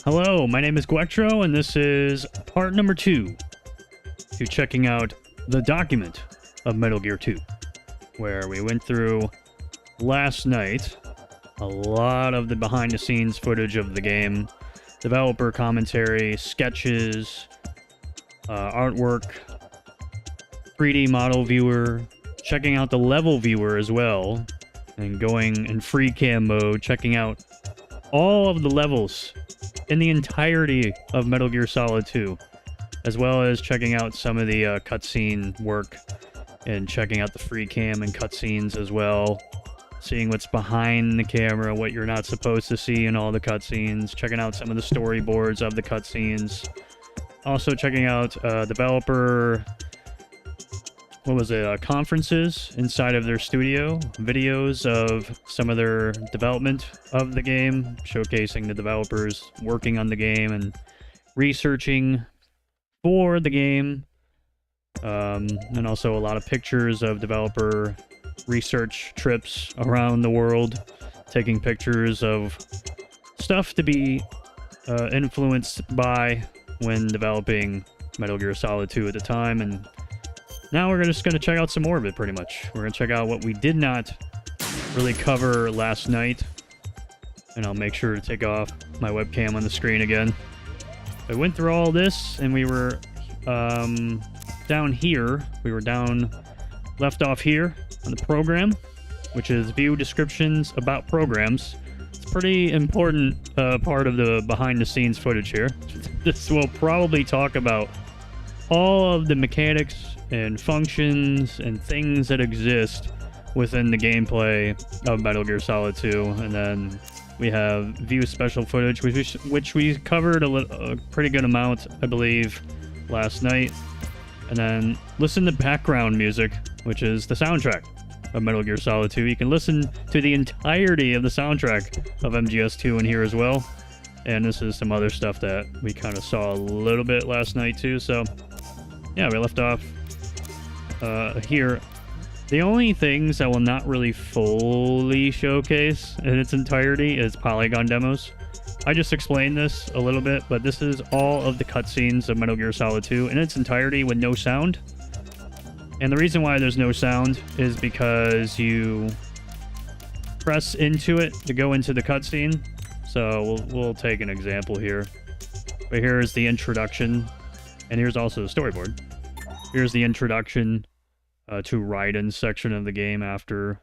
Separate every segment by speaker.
Speaker 1: Hello, my name is Gwektro, and this is part number 2 to checking out the document of Metal Gear 2, where we went through last night a lot of the behind-the-scenes footage of the game, developer commentary, sketches, artwork, 3D model viewer, checking out the level viewer as well, and going in free cam mode, checking out all of the levels in the entirety of Metal Gear Solid 2, as well as checking out some of the cutscene work and checking out the free cam and cutscenes as well, seeing what's behind the camera, what you're not supposed to see in all the cutscenes, checking out some of the storyboards of the cutscenes, also checking out developer conferences inside of their studio, videos of some of their development of the game, showcasing the developers working on the game and researching for the game, and also a lot of pictures of developer research trips around the world, taking pictures of stuff to be influenced by when developing Metal Gear Solid 2 at the time. And now we're just going to check out some more of it, pretty much. We're going to check out what we did not really cover last night. And I'll make sure to take off my webcam on the screen again. I went through all this, and we were down here. We were left off here on the program, which is view descriptions about programs. It's a pretty important part of the behind-the-scenes footage here. This will probably talk about all of the mechanics and functions and things that exist within the gameplay of Metal Gear Solid 2. And then we have view special footage, which we covered a pretty good amount, I believe, last night. And then listen to background music, which is the soundtrack of Metal Gear Solid 2. You can listen to the entirety of the soundtrack of MGS2 in here as well. And this is some other stuff that we kind of saw a little bit last night too. So yeah, we left off here. The only things I will not really fully showcase in its entirety is polygon demos. I just explained this a little bit, but this is all of the cutscenes of Metal Gear Solid 2 in its entirety with no sound. And the reason why there's no sound is because you press into it to go into the cutscene. So we'll take an example here. But here's the introduction, and here's also the storyboard. Here's the introduction to Raiden's section of the game after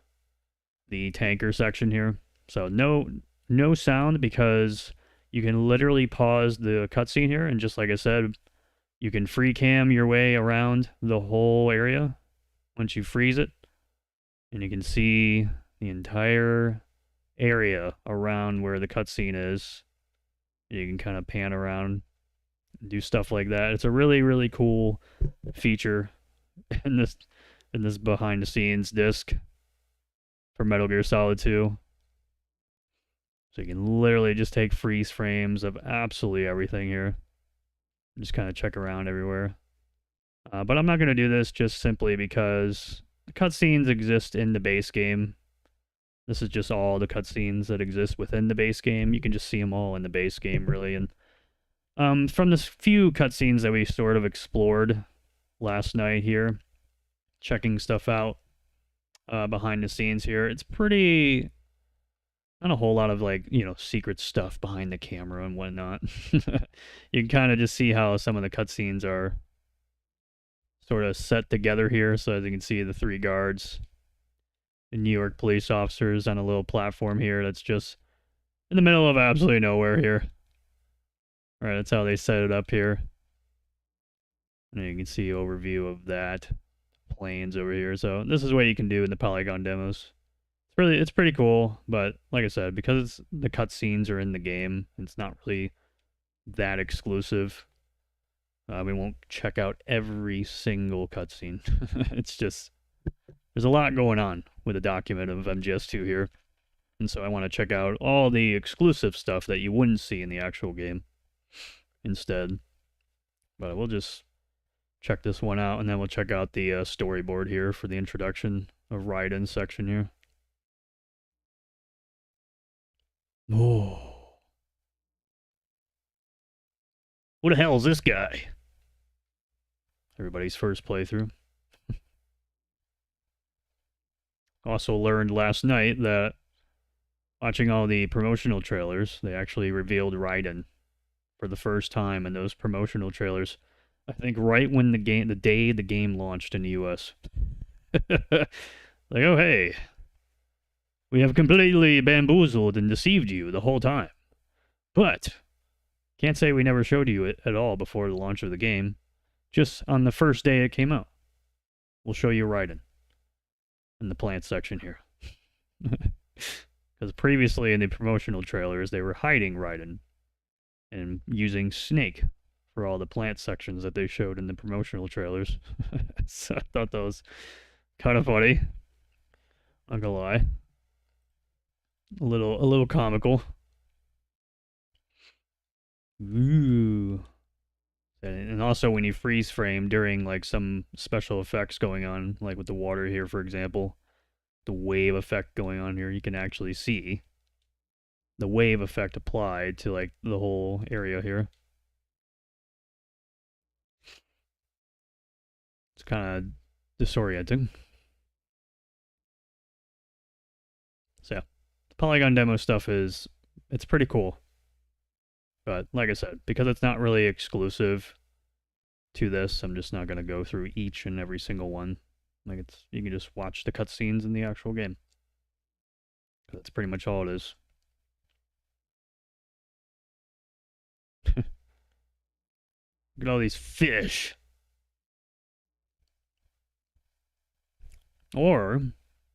Speaker 1: the tanker section here. So no sound, because you can literally pause the cutscene here, and just like I said, you can free cam your way around the whole area once you freeze it, and you can see the entire area around where the cutscene is. You can kind of pan around and do stuff like that. It's a really, really cool feature in this behind the scenes disc for Metal Gear Solid 2. So you can literally just take freeze frames of absolutely everything here. Just kind of check around everywhere. But I'm not going to do this just simply because the cutscenes exist in the base game. This is just all the cutscenes that exist within the base game. You can just see them all in the base game, really. And from the few cutscenes that we sort of explored last night here, checking stuff out behind the scenes here, it's pretty... not a whole lot of, like, you know, secret stuff behind the camera and whatnot. You can kind of just see how some of the cutscenes are sort of set together here. So as you can see, the 3 guards, the New York police officers on a little platform here that's just in the middle of absolutely nowhere here. All right, that's how they set it up here. And you can see overview of that. Planes over here. So this is what you can do in the Polygon demos. It's pretty cool, but like I said, because the cutscenes are in the game, it's not really that exclusive. We won't check out every single cutscene. It's just, there's a lot going on with a document of MGS2 here. And so I want to check out all the exclusive stuff that you wouldn't see in the actual game instead. But we'll just check this one out, and then we'll check out the storyboard here for the introduction of Raiden section here. Oh. Who the hell is this guy? Everybody's first playthrough. Also learned last night that watching all the promotional trailers, they actually revealed Raiden for the first time in those promotional trailers. I think right when the day the game launched in the US. Like, oh hey, we have completely bamboozled and deceived you the whole time. But can't say we never showed you it at all before the launch of the game. Just on the first day it came out. We'll show you Raiden in the plant section here. Because previously in the promotional trailers, they were hiding Raiden and using Snake for all the plant sections that they showed in the promotional trailers. So I thought that was kind of funny. Not gonna lie. A little comical. Ooh. And also when you freeze frame during like some special effects going on, like with the water here, for example, the wave effect going on here, you can actually see the wave effect applied to like the whole area here. It's kind of disorienting. So yeah, the Polygon demo stuff it's pretty cool. But like I said, because it's not really exclusive to this, I'm just not going to go through each and every single one. Like you can just watch the cutscenes in the actual game. That's pretty much all it is. Look at all these fish. Or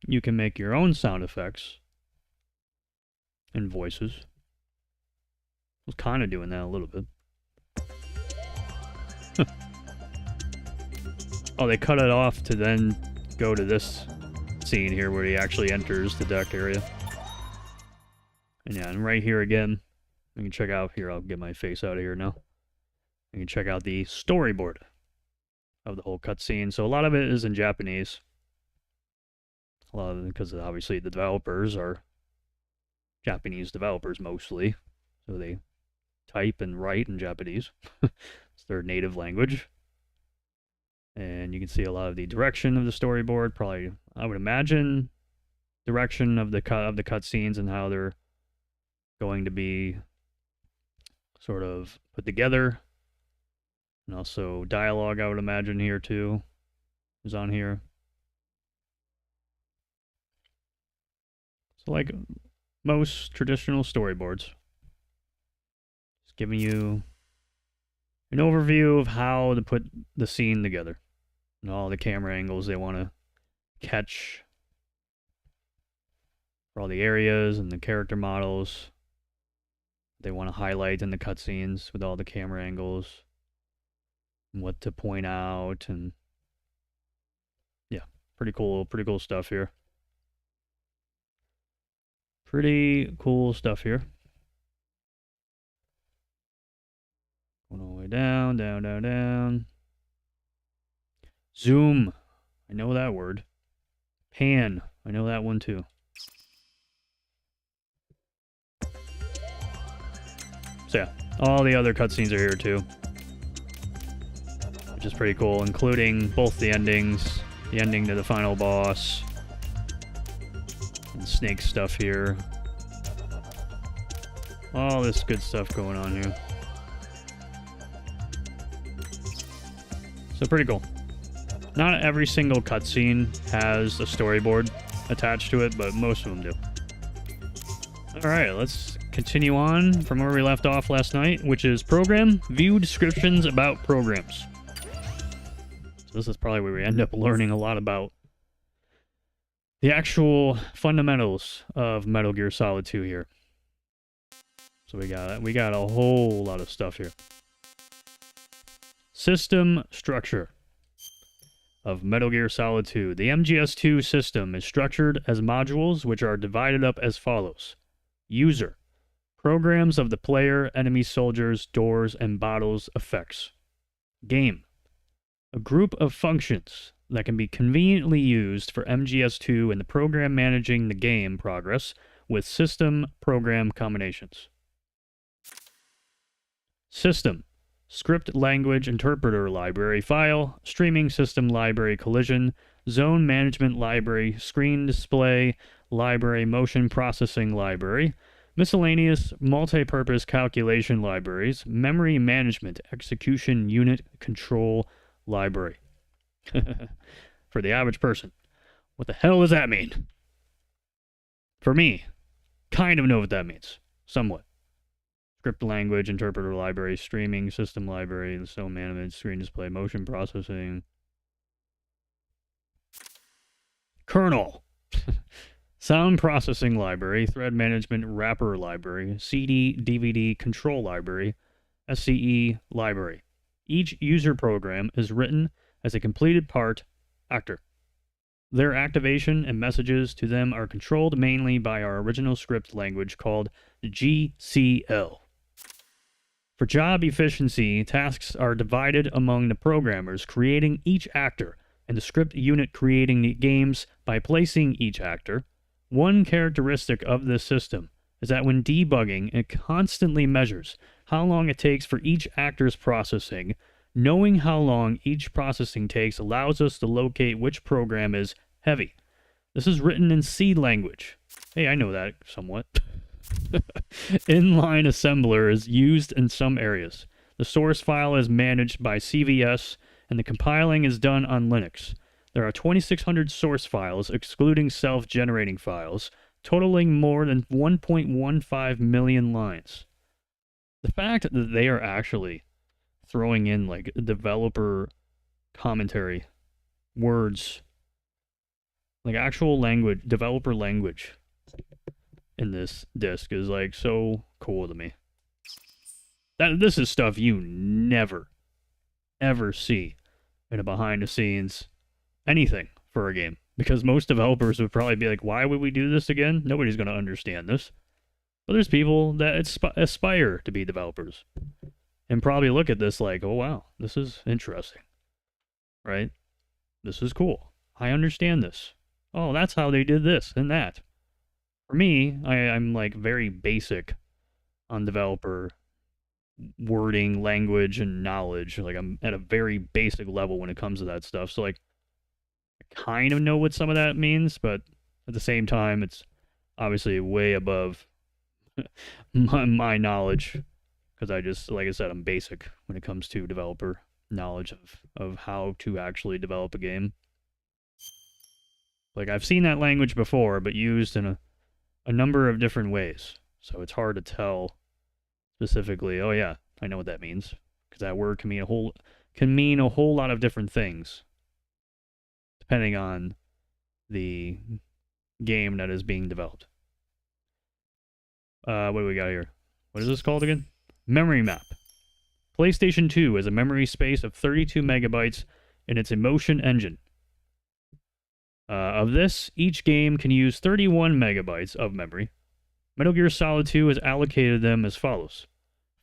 Speaker 1: you can make your own sound effects and voices. I was kind of doing that a little bit. Oh, they cut it off to then go to this scene here where he actually enters the deck area. And yeah, and right here again, you can check out here. I'll get my face out of here now. You can check out the storyboard of the whole cutscene. So a lot of it is in Japanese. A lot of it, because obviously the developers are Japanese developers mostly. So they type and write in Japanese. It's their native language. And you can see a lot of the direction of the storyboard. Probably, I would imagine, direction of the cutscenes and how they're going to be sort of put together. And also dialogue, I would imagine, here too, is on here. So like most traditional storyboards, just giving you an overview of how to put the scene together and all the camera angles they want to catch for all the areas and the character models they want to highlight in the cutscenes with all the camera angles and what to point out. And yeah, pretty cool stuff here. Pretty cool stuff here. Going all the way down, down, down, down. Zoom. I know that word. Pan. I know that one too. So yeah, all the other cutscenes are here too. Which is pretty cool, including both the endings. The ending to the final boss. And Snake stuff here. All this good stuff going on here. So pretty cool. Not every single cutscene has a storyboard attached to it, but most of them do. Alright, let's continue on from where we left off last night, which is program, view descriptions about programs. So this is probably where we end up learning a lot about the actual fundamentals of Metal Gear Solid 2 here. So we got a whole lot of stuff here. System structure of Metal Gear Solid 2. The MGS2 system is structured as modules which are divided up as follows. User. Programs of the player, enemy soldiers, doors, and bottles effects. Game. A group of functions that can be conveniently used for MGS2 and the program managing the game progress with system program combinations. System. Script language interpreter library file, streaming system library collision, zone management library, screen display library, motion processing library, miscellaneous multi-purpose calculation libraries, memory management execution unit control library. For the average person, what the hell does that mean? For me, kind of know what that means, somewhat. Script language, interpreter library, streaming system library, zone management, screen display, motion processing. Kernel. Sound processing library, thread management wrapper library, CD, DVD control library, SCE library. Each user program is written as a completed part actor. Their activation and messages to them are controlled mainly by our original script language called GCL. For job efficiency, tasks are divided among the programmers creating each actor and the script unit creating the games by placing each actor. One characteristic of this system is that when debugging, it constantly measures how long it takes for each actor's processing. Knowing how long each processing takes allows us to locate which program is heavy. This is written in C language. Hey, I know that somewhat. Inline assembler is used in some areas. The source file is managed by CVS, and the compiling is done on Linux. There are 2,600 source files, excluding self-generating files, totaling more than 1.15 million lines. The fact that they are actually throwing in, like, developer commentary, words, like actual language, developer language, in this disc is like so cool to me. This is stuff you never, ever see in a behind the scenes anything for a game. Because most developers would probably be like, why would we do this again? Nobody's going to understand this. But there's people that aspire to be developers. And probably look at this like, oh wow, this is interesting. Right? This is cool. I understand this. Oh, that's how they did this and that. For me, I'm like very basic on developer wording, language, and knowledge. Like I'm at a very basic level when it comes to that stuff. So like I kind of know what some of that means, but at the same time, it's obviously way above my knowledge. Because I just, like I said, I'm basic when it comes to developer knowledge of how to actually develop a game. Like I've seen that language before, but used in a number of different ways. So it's hard to tell specifically, oh yeah, I know what that means. Because that word can mean a whole lot of different things. Depending on the game that is being developed. What do we got here? What is this called again? Memory map. PlayStation 2 has a memory space of 32 megabytes in its Emotion engine. Of this, each game can use 31 megabytes of memory. Metal Gear Solid 2 has allocated them as follows: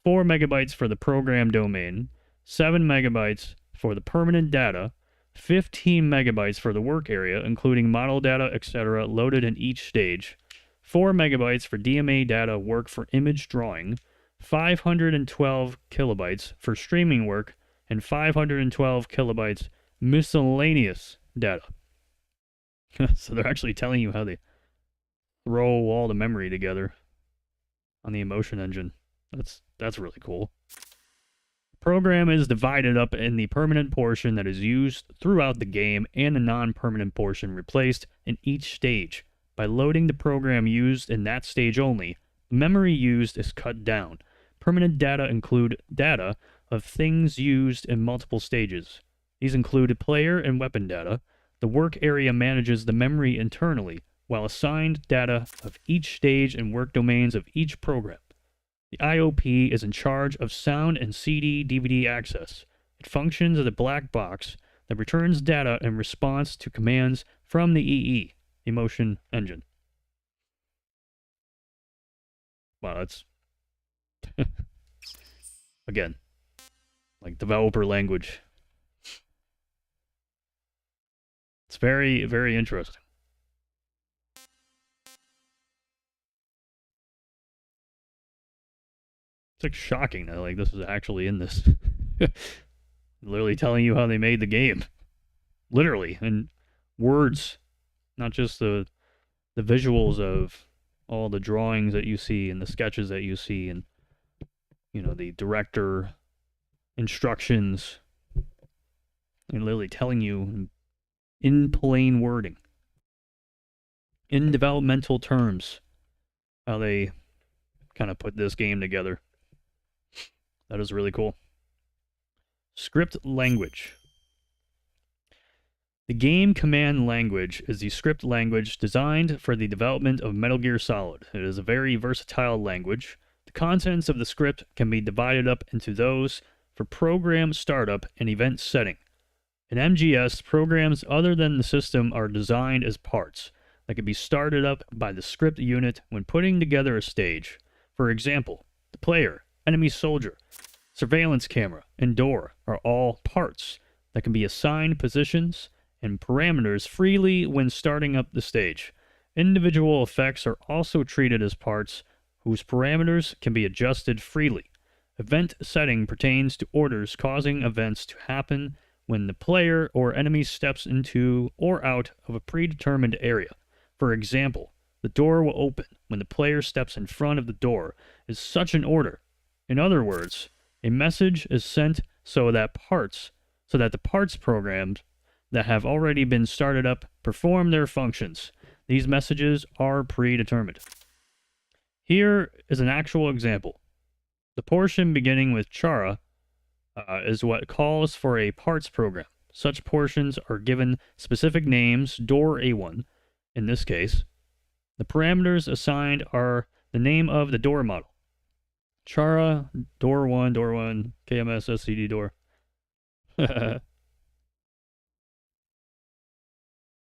Speaker 1: 4 megabytes for the program domain, 7 megabytes for the permanent data, 15 megabytes for the work area, including model data, etc., loaded in each stage, 4 megabytes for DMA data work for image drawing, 512 kilobytes for streaming work, and 512 kilobytes miscellaneous data. So they're actually telling you how they throw all the memory together on the Emotion engine. That's really cool. The program is divided up in the permanent portion that is used throughout the game and the non-permanent portion replaced in each stage. By loading the program used in that stage only, memory used is cut down. Permanent data include data of things used in multiple stages. These include player and weapon data. The work area manages the memory internally, while assigned data of each stage and work domains of each program. The IOP is in charge of sound and CD/DVD access. It functions as a black box that returns data in response to commands from the EE, Emotion engine. Wow, that's again, like developer language. It's very, very interesting. It's like shocking that like this is actually in this. Literally telling you how they made the game. Literally, in words, not just the visuals of all the drawings that you see and the sketches that you see and the director instructions, and literally telling you in plain wording, in developmental terms, how they kind of put this game together. That is really cool. Script language. The game command language is the script language designed for the development of Metal Gear Solid. It is a very versatile language. The contents of the script can be divided up into those for program startup and event setting. In MGS, programs other than the system are designed as parts that can be started up by the script unit when putting together a stage. For example, the player, enemy soldier, surveillance camera, and door are all parts that can be assigned positions and parameters freely when starting up the stage. Individual effects are also treated as parts whose parameters can be adjusted freely. Event setting pertains to orders causing events to happen when the player or enemy steps into or out of a predetermined area. For example, the door will open when the player steps in front of the door is such an order. In other words, a message is sent so that the parts programs that have already been started up perform their functions. These messages are predetermined. Here is an actual example. The portion beginning with Chara is what calls for a parts program. Such portions are given specific names, door A1 in this case. The parameters assigned are the name of the door model. Chara, door 1, KMS, SCD door.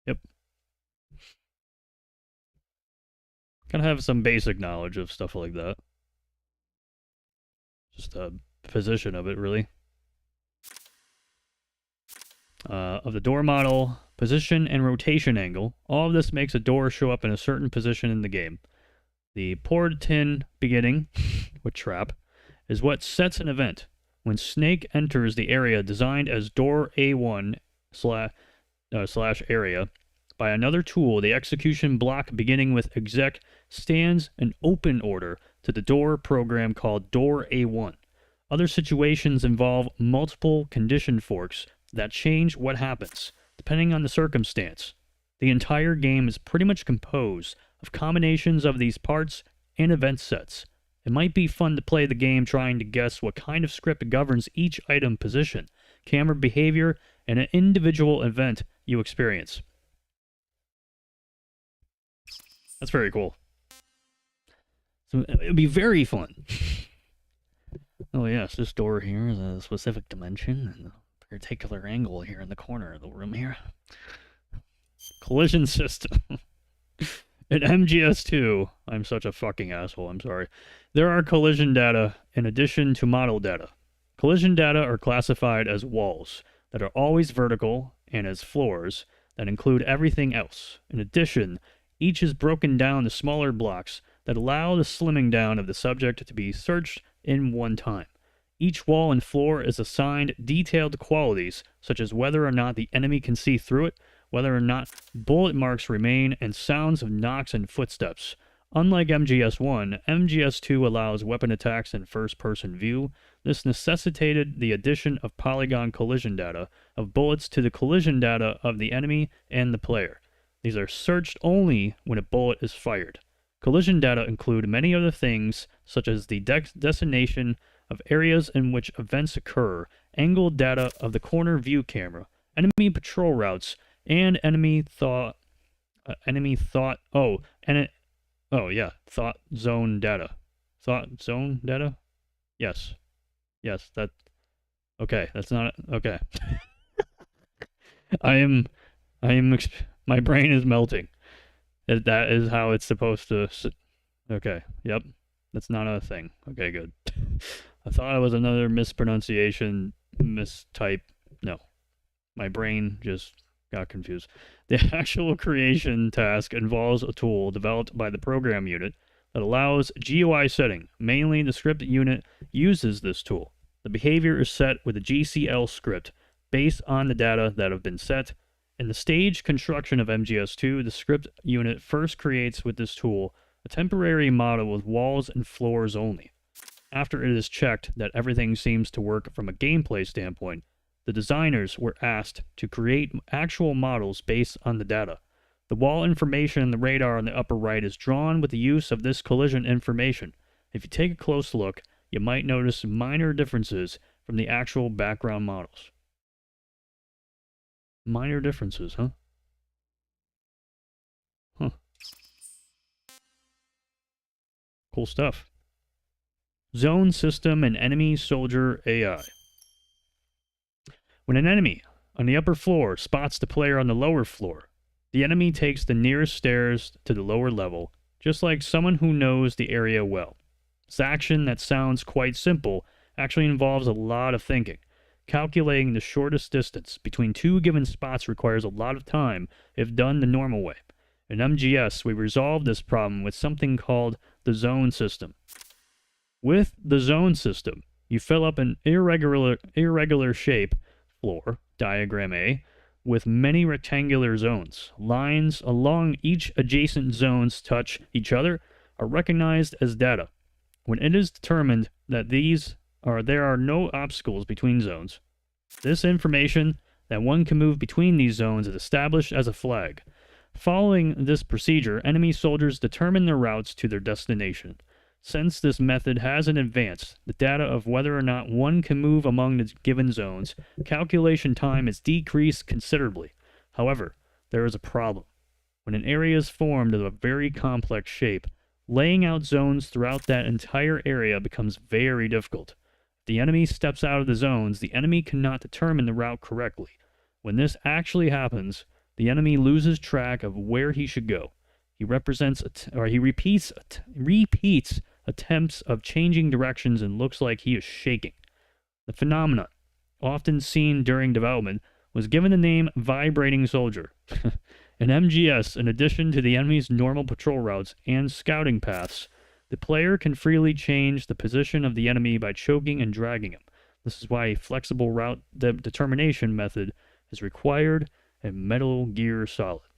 Speaker 1: Yep. Kind of have some basic knowledge of stuff like that. Just a position of it, really. Of the door model, position, and rotation angle. All of this makes a door show up in a certain position in the game. The portin beginning with trap is what sets an event. When Snake enters the area designed as door A1 slash area by another tool, the execution block beginning with exec stands an open order to the door program called door A1. Other situations involve multiple condition forks that change what happens, depending on the circumstance. The entire game is pretty much composed of combinations of these parts and event sets. It might be fun to play the game trying to guess what kind of script governs each item position, camera behavior, and an individual event you experience. That's very cool. So it'd be very fun. Oh yes, this door here is a specific dimension and a particular angle here in the corner of the room here. Collision system. In MGS2, I'm such a fucking asshole, I'm sorry. There are collision data in addition to model data. Collision data are classified as walls that are always vertical and as floors that include everything else. In addition, each is broken down to smaller blocks that allow the slimming down of the subject to be searched in one time. Each wall and floor is assigned detailed qualities, such as whether or not the enemy can see through it, whether or not bullet marks remain, and sounds of knocks and footsteps. Unlike MGS1, MGS2 allows weapon attacks in first-person view. This necessitated the addition of polygon collision data of bullets to the collision data of the enemy and the player. These are searched only when a bullet is fired. Collision data include many other things, such as the destination of areas in which events occur, angled data of the corner view camera, enemy patrol routes, and thought zone data. Thought zone data? Yes. Yes, that... Okay, that's not... Okay. My brain is melting. That is how it's supposed to... Okay, yep. That's not a thing. Okay, good. I thought it was another mispronunciation, mistype. No. My brain just got confused. The actual creation task involves a tool developed by the program unit that allows GUI setting. Mainly, the script unit uses this tool. The behavior is set with a GCL script based on the data that have been set. In the stage construction of MGS2, the script unit first creates with this tool a temporary model with walls and floors only. After it is checked that everything seems to work from a gameplay standpoint, the designers were asked to create actual models based on the data. The wall information in the radar on the upper right is drawn with the use of this collision information. If you take a close look, you might notice minor differences from the actual background models. Minor differences, huh? Huh. Cool stuff. Zone system and enemy soldier AI. When an enemy on the upper floor spots the player on the lower floor, the enemy takes the nearest stairs to the lower level, just like someone who knows the area well. This action that sounds quite simple actually involves a lot of thinking. Calculating the shortest distance between two given spots requires a lot of time if done the normal way. In MGS, we resolved this problem with something called the zone system. With the zone system, you fill up an irregular shape floor, diagram A, with many rectangular zones. Lines along each adjacent zones touch each other are recognized as data. When it is determined that there are no obstacles between zones, this information that one can move between these zones is established as a flag. Following this procedure, enemy soldiers determine their routes to their destination. Since this method has in advance the data of whether or not one can move among the given zones, calculation time is decreased considerably. However, there is a problem. When an area is formed of a very complex shape, laying out zones throughout that entire area becomes very difficult. If the enemy steps out of the zones, the enemy cannot determine the route correctly. When this actually happens, the enemy loses track of where he should go. He repeats attempts of changing directions and looks like he is shaking. The phenomenon, often seen during development, was given the name vibrating soldier. In MGS, in addition to the enemy's normal patrol routes and scouting paths, the player can freely change the position of the enemy by choking and dragging him. This is why a flexible route determination method is required in Metal Gear Solid.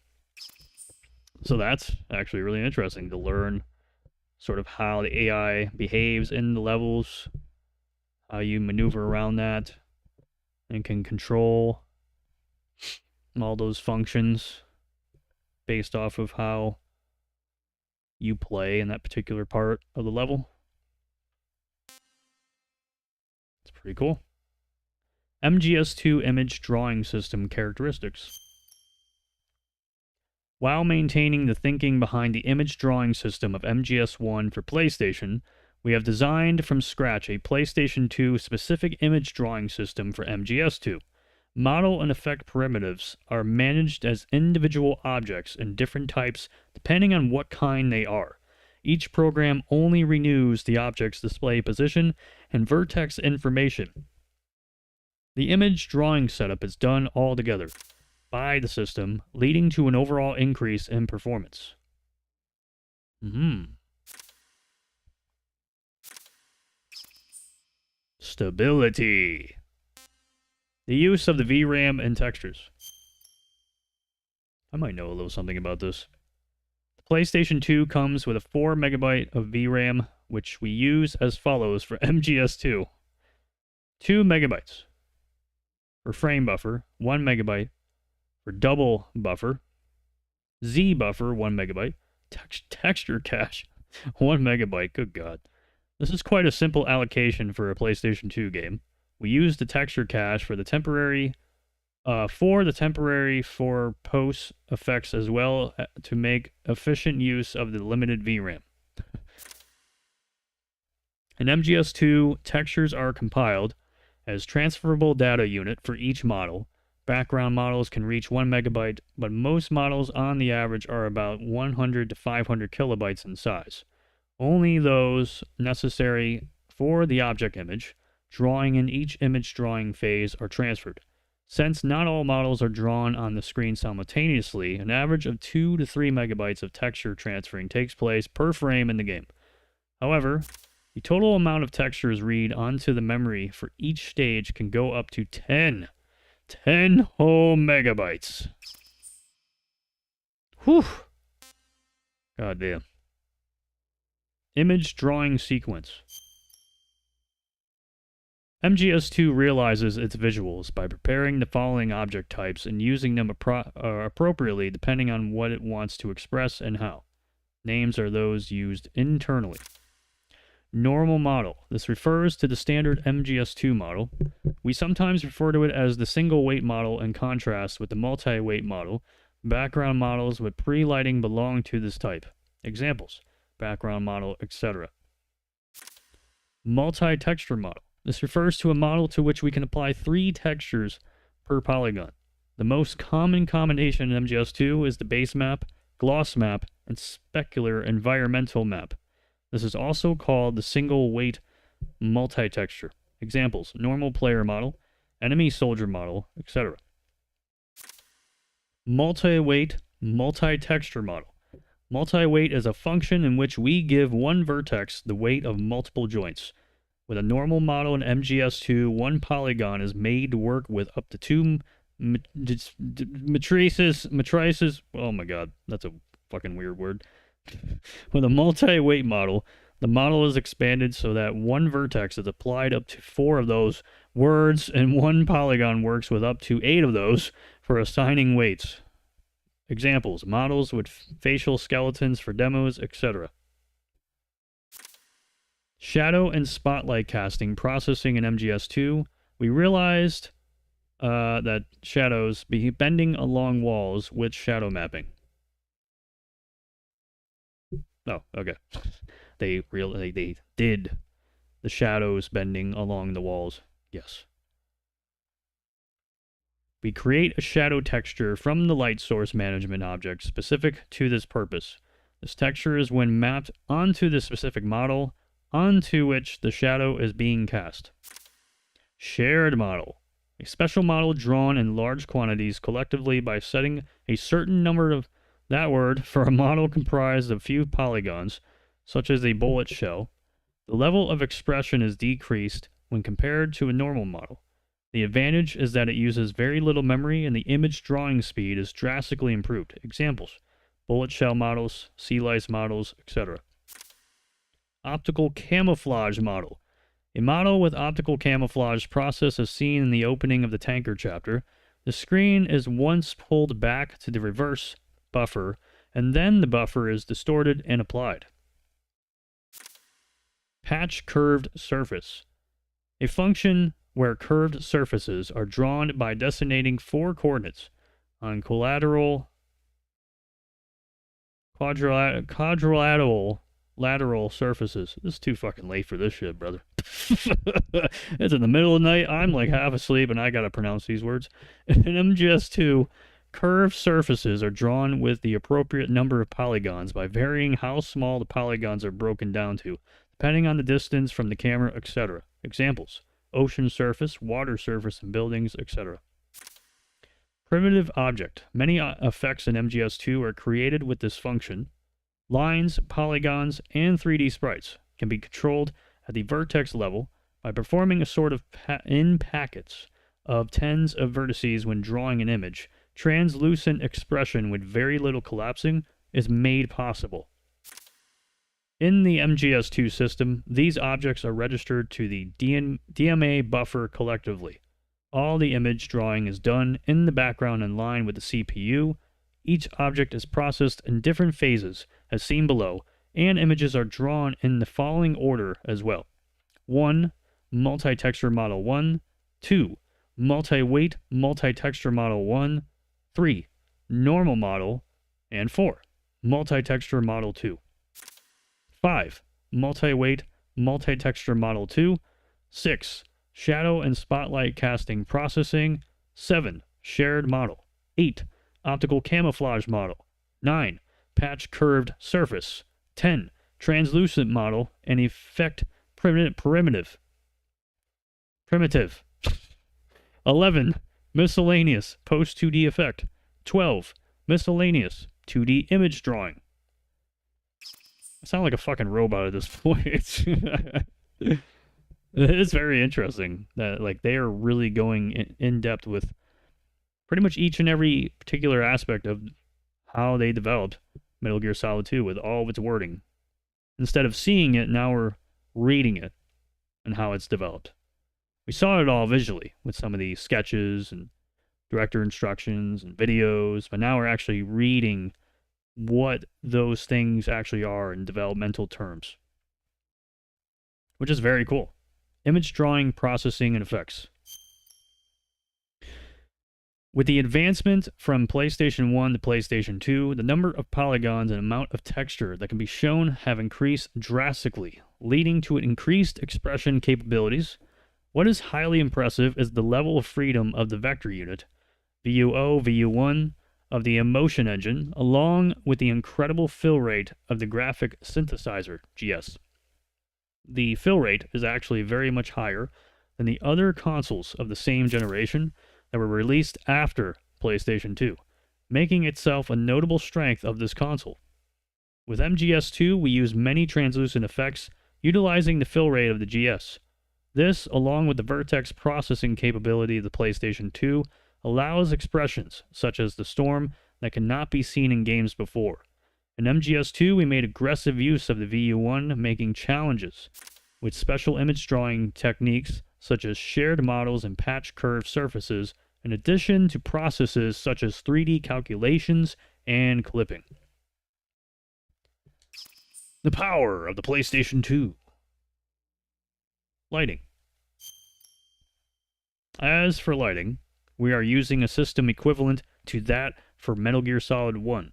Speaker 1: So that's actually really interesting to learn sort of how the AI behaves in the levels, how you maneuver around that, and can control all those functions based off of how you play in that particular part of the level. It's pretty cool. MGS2 image drawing system characteristics. While maintaining the thinking behind the image drawing system of MGS1 for PlayStation, we have designed from scratch a PlayStation 2 specific image drawing system for MGS2. Model and effect primitives are managed as individual objects in different types depending on what kind they are. Each program only renews the object's display position and vertex information. The image drawing setup is done all together by the system, leading to an overall increase in performance. Stability. The use of the VRAM and textures. I might know a little something about this. The PlayStation 2 comes with a 4 megabyte of VRAM, which we use as follows for MGS2. 2 megabytes for frame buffer, 1 megabyte for double buffer, Z buffer, 1 megabyte, texture cache, 1 megabyte, good god. This is quite a simple allocation for a PlayStation 2 game. We use the texture cache for the temporary for post effects as well to make efficient use of the limited VRAM. In MGS2, textures are compiled as transferable data unit for each model. Background models can reach 1 megabyte, but most models on the average are about 100 to 500 kilobytes in size. Only those necessary for the object image drawing in each image drawing phase are transferred. Since not all models are drawn on the screen simultaneously, an average of 2 to 3 megabytes of texture transferring takes place per frame in the game. However, the total amount of textures read onto the memory for each stage can go up to 10 whole megabytes. Whew. God damn. Image drawing sequence. MGS2 realizes its visuals by preparing the following object types and using them appropriately depending on what it wants to express and how. Names are those used internally. Normal model. This refers to the standard MGS2 model. We sometimes refer to it as the single weight model in contrast with the multi-weight model. Background models with pre-lighting belong to this type. Examples: background model, etc. Multi-texture model. This refers to a model to which we can apply 3 textures per polygon. The most common combination in MGS2 is the base map, gloss map, and specular environmental map. This is also called the single weight multi-texture. Examples: normal player model, enemy soldier model, etc. Multi-weight multi-texture model. Multi-weight is a function in which we give one vertex the weight of multiple joints. With a normal model in MGS2, one polygon is made to work with up to 2 matrices. Oh my god, that's a fucking weird word. With a multi-weight model, the model is expanded so that one vertex is applied up to 4 of those words, and one polygon works with up to 8 of those for assigning weights. Examples: models with facial skeletons for demos, etc. Shadow and spotlight casting processing in MGS2. We realized that shadows be bending along walls with shadow mapping. Oh, okay. They did the shadows bending along the walls. Yes. We create a shadow texture from the light source management object specific to this purpose. This texture is when mapped onto the specific model onto which the shadow is being cast. Shared model. A special model drawn in large quantities collectively by setting a certain number of that word for a model comprised of few polygons, such as a bullet shell. The level of expression is decreased when compared to a normal model. The advantage is that it uses very little memory and the image drawing speed is drastically improved. Examples: bullet shell models, sea lice models, etc. Optical camouflage model. A model with optical camouflage process is seen in the opening of the tanker chapter. The screen is once pulled back to the reverse buffer, and then the buffer is distorted and applied. Patch curved surface. A function where curved surfaces are drawn by designating 4 coordinates on collateral Quadrilateral lateral surfaces. This is too fucking late for this shit, brother. It's in the middle of the night. I'm like half asleep and I gotta pronounce these words. In MGS2, curved surfaces are drawn with the appropriate number of polygons by varying how small the polygons are broken down to, depending on the distance from the camera, etc. Examples: ocean surface, water surface, and buildings, etc. Primitive object. Many effects in MGS2 are created with this function. Lines, polygons, and 3D sprites can be controlled at the vertex level by performing a sort of in packets of tens of vertices when drawing an image. Translucent expression with very little collapsing is made possible. In the MGS2 system, these objects are registered to the DMA buffer collectively. All the image drawing is done in the background in line with the CPU. Each object is processed in different phases, as seen below, and images are drawn in the following order as well. 1. Multi-texture model 1. 2. Multi-weight multi-texture model 1. 3. Normal model. And 4. Multi-texture model 2. 5. Multi-weight multi-texture model 2. 6. Shadow and spotlight casting processing. 7. Shared model. 8. Optical camouflage model. 9. Patch curved surface. 10. Translucent model and effect primitive. 11. Miscellaneous post 2D effect. 12. Miscellaneous 2D image drawing. I sound like a fucking robot at this point. It's very interesting that like they are really going in depth with pretty much each and every particular aspect of how they developed Metal Gear Solid 2 with all of its wording. Instead of seeing it, now we're reading it and how it's developed. We saw it all visually with some of the sketches and director instructions and videos, but now we're actually reading what those things actually are in developmental terms, which is very cool. Image drawing, processing, and effects. With the advancement from PlayStation 1 to PlayStation 2, the number of polygons and amount of texture that can be shown have increased drastically, leading to increased expression capabilities. What is highly impressive is the level of freedom of the vector unit, VUO, VU1, of the emotion engine, along with the incredible fill rate of the graphic synthesizer, GS. The fill rate is actually very much higher than the other consoles of the same generation that were released after PlayStation 2, making itself a notable strength of this console. With MGS2, we use many translucent effects utilizing the fill rate of the GS. This, along with the vertex processing capability of the PlayStation 2, allows expressions, such as the storm, that cannot be seen in games before. In MGS2, we made aggressive use of the VU1, making challenges with special image drawing techniques such as shared models and patch curved surfaces, in addition to processes such as 3D calculations and clipping. The power of the PlayStation 2. Lighting. As for lighting, we are using a system equivalent to that for Metal Gear Solid 1.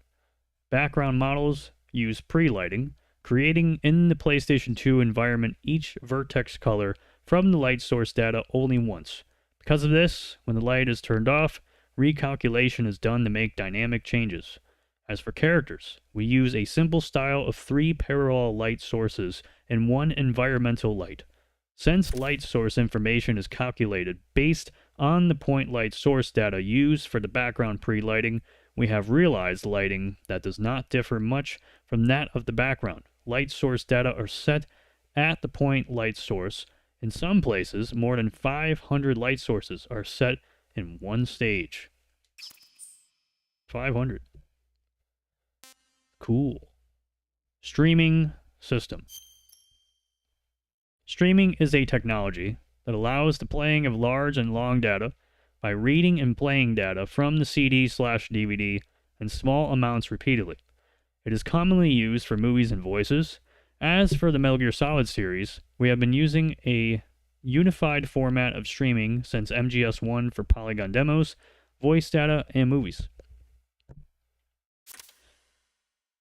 Speaker 1: Background models use pre-lighting, creating in the PlayStation 2 environment each vertex color from the light source data only once. Because of this, when the light is turned off, recalculation is done to make dynamic changes. As for characters, we use a simple style of 3 parallel light sources and 1 environmental light. Since light source information is calculated based on the point light source data used for the background pre-lighting, we have realized lighting that does not differ much from that of the background. Light source data are set at the point light source. In some places, more than 500 light sources are set in one stage. 500. Cool. Streaming system. Streaming is a technology that allows the playing of large and long data by reading and playing data from the CD/DVD in small amounts repeatedly. It is commonly used for movies and voices. As for the Metal Gear Solid series, we have been using a unified format of streaming since MGS1 for polygon demos, voice data, and movies.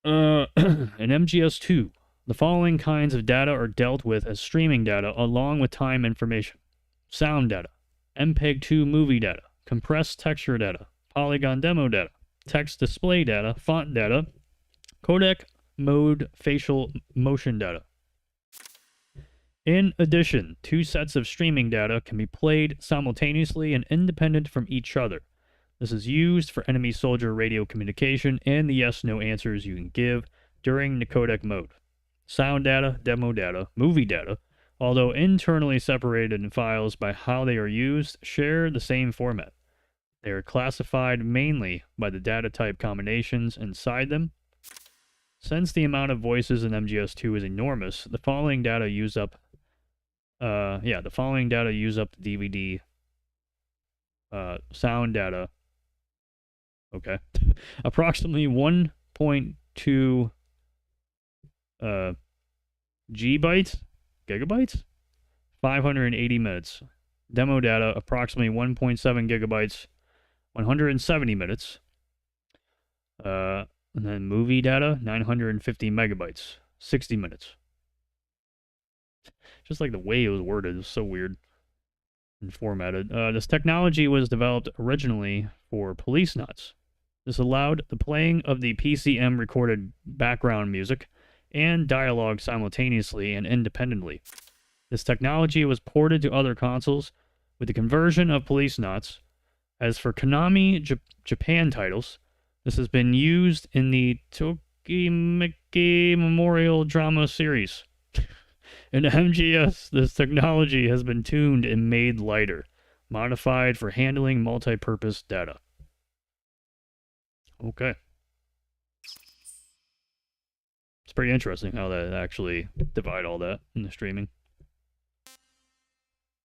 Speaker 1: In MGS2, the following kinds of data are dealt with as streaming data along with time information: sound data, MPEG-2 movie data, compressed texture data, polygon demo data, text display data, font data, codec mode facial motion data. In addition, two sets of streaming data can be played simultaneously and independent from each other. This is used for enemy-soldier radio communication and the yes-no answers you can give during the codec mode. Sound data, demo data, movie data, although internally separated in files by how they are used, share the same format. They are classified mainly by the data type combinations inside them. Since the amount of voices in MGS2 is enormous, the following data use up the DVD sound data. Okay. Approximately 1.2 gigabytes, 580 minutes. Demo data, approximately 1.7 gigabytes, 170 minutes. And then movie data, 950 megabytes, 60 minutes. Just like the way it was worded is so weird and formatted. This technology was developed originally for police knots. This allowed the playing of the PCM recorded background music and dialogue simultaneously and independently. This technology was ported to other consoles with the conversion of police knots. As for Konami Japan titles, this has been used in the Tokimeki Memorial Drama series. In MGS, this technology has been tuned and made lighter, modified for handling multi-purpose data. Okay. It's pretty interesting how they actually divide all that in the streaming.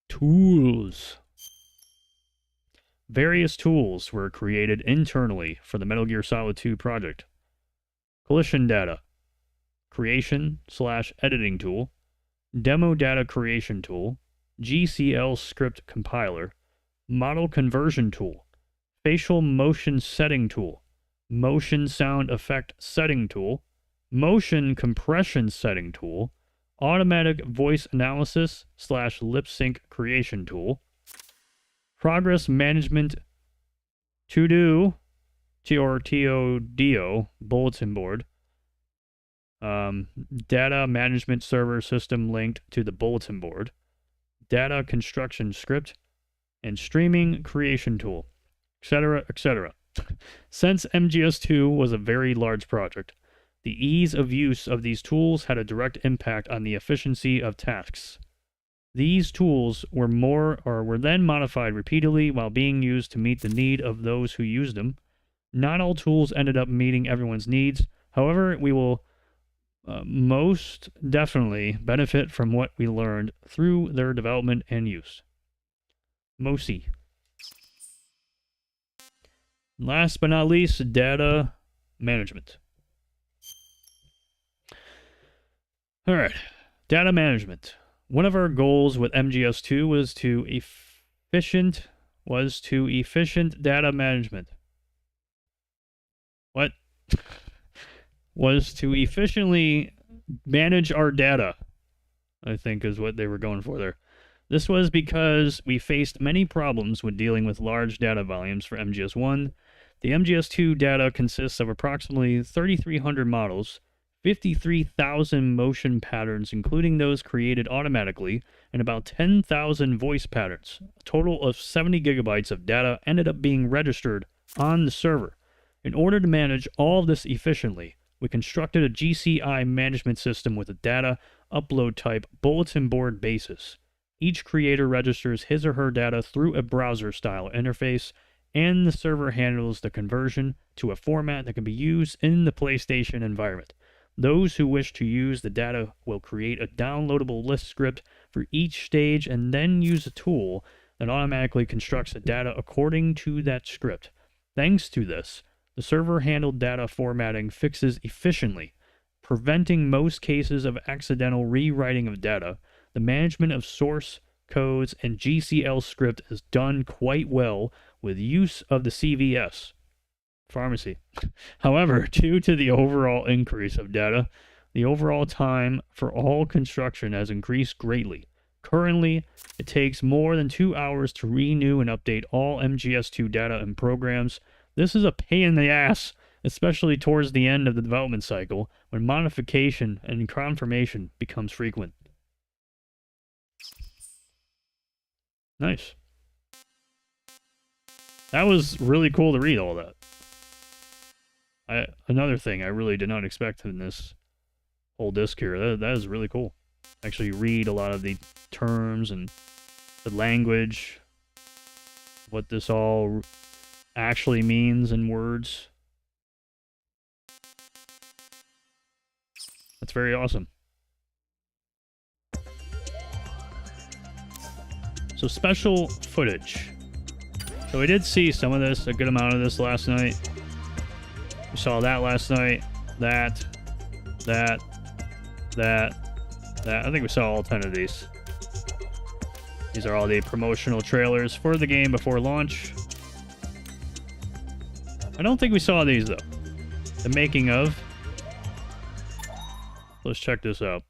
Speaker 1: Tools. Various tools were created internally for the Metal Gear Solid 2 project. Collision data, creation/editing tool, demo data creation tool, GCL script compiler, model conversion tool, facial motion setting tool, motion sound effect setting tool, motion compression setting tool, automatic voice analysis/lip sync creation tool, progress management to-do TODO bulletin board, data management server system linked to the bulletin board, data construction script, and streaming creation tool, etc., etc. Since MGS2 was a very large project, the ease of use of these tools had a direct impact on the efficiency of tasks. These tools were then modified repeatedly while being used to meet the need of those who used them. Not all tools ended up meeting everyone's needs. However, we will most definitely benefit from what we learned through their development and use. MOSI. Last but not least, data management. All right, data management. One of our goals with MGS2 was to efficient data management. What? Was to efficiently manage our data, I think is what they were going for there. This was because we faced many problems with dealing with large data volumes for MGS1. The MGS2 data consists of approximately 3,300 models, 53,000 motion patterns, including those created automatically, and about 10,000 voice patterns. A total of 70 gigabytes of data ended up being registered on the server. In order to manage all of this efficiently, we constructed a GCI management system with a data upload type bulletin board basis. Each creator registers his or her data through a browser-style interface, and the server handles the conversion to a format that can be used in the PlayStation environment. Those who wish to use the data will create a downloadable list script for each stage and then use a tool that automatically constructs the data according to that script. Thanks to this, the server-handled data formatting fixes efficiently, preventing most cases of accidental rewriting of data. The management of source codes and GCL script is done quite well with use of the CVS. pharmacy. However, due to the overall increase of data, the overall time for all construction has increased greatly. Currently, it takes more than 2 hours to renew and update all MGS2 data and programs. This is a pain in the ass, especially towards the end of the development cycle, when modification and confirmation becomes frequent. Nice. That was really cool to read all that. Another thing I really did not expect in this whole disc here. That is really cool. Actually read a lot of the terms and the language, what this all actually means in words. That's very awesome. So special footage. So we did see some of this, a good amount of this last night. We saw that last night. That. I think we saw all 10 of these. These are all the promotional trailers for the game before launch. I don't think we saw these though. The making of. Let's check this out.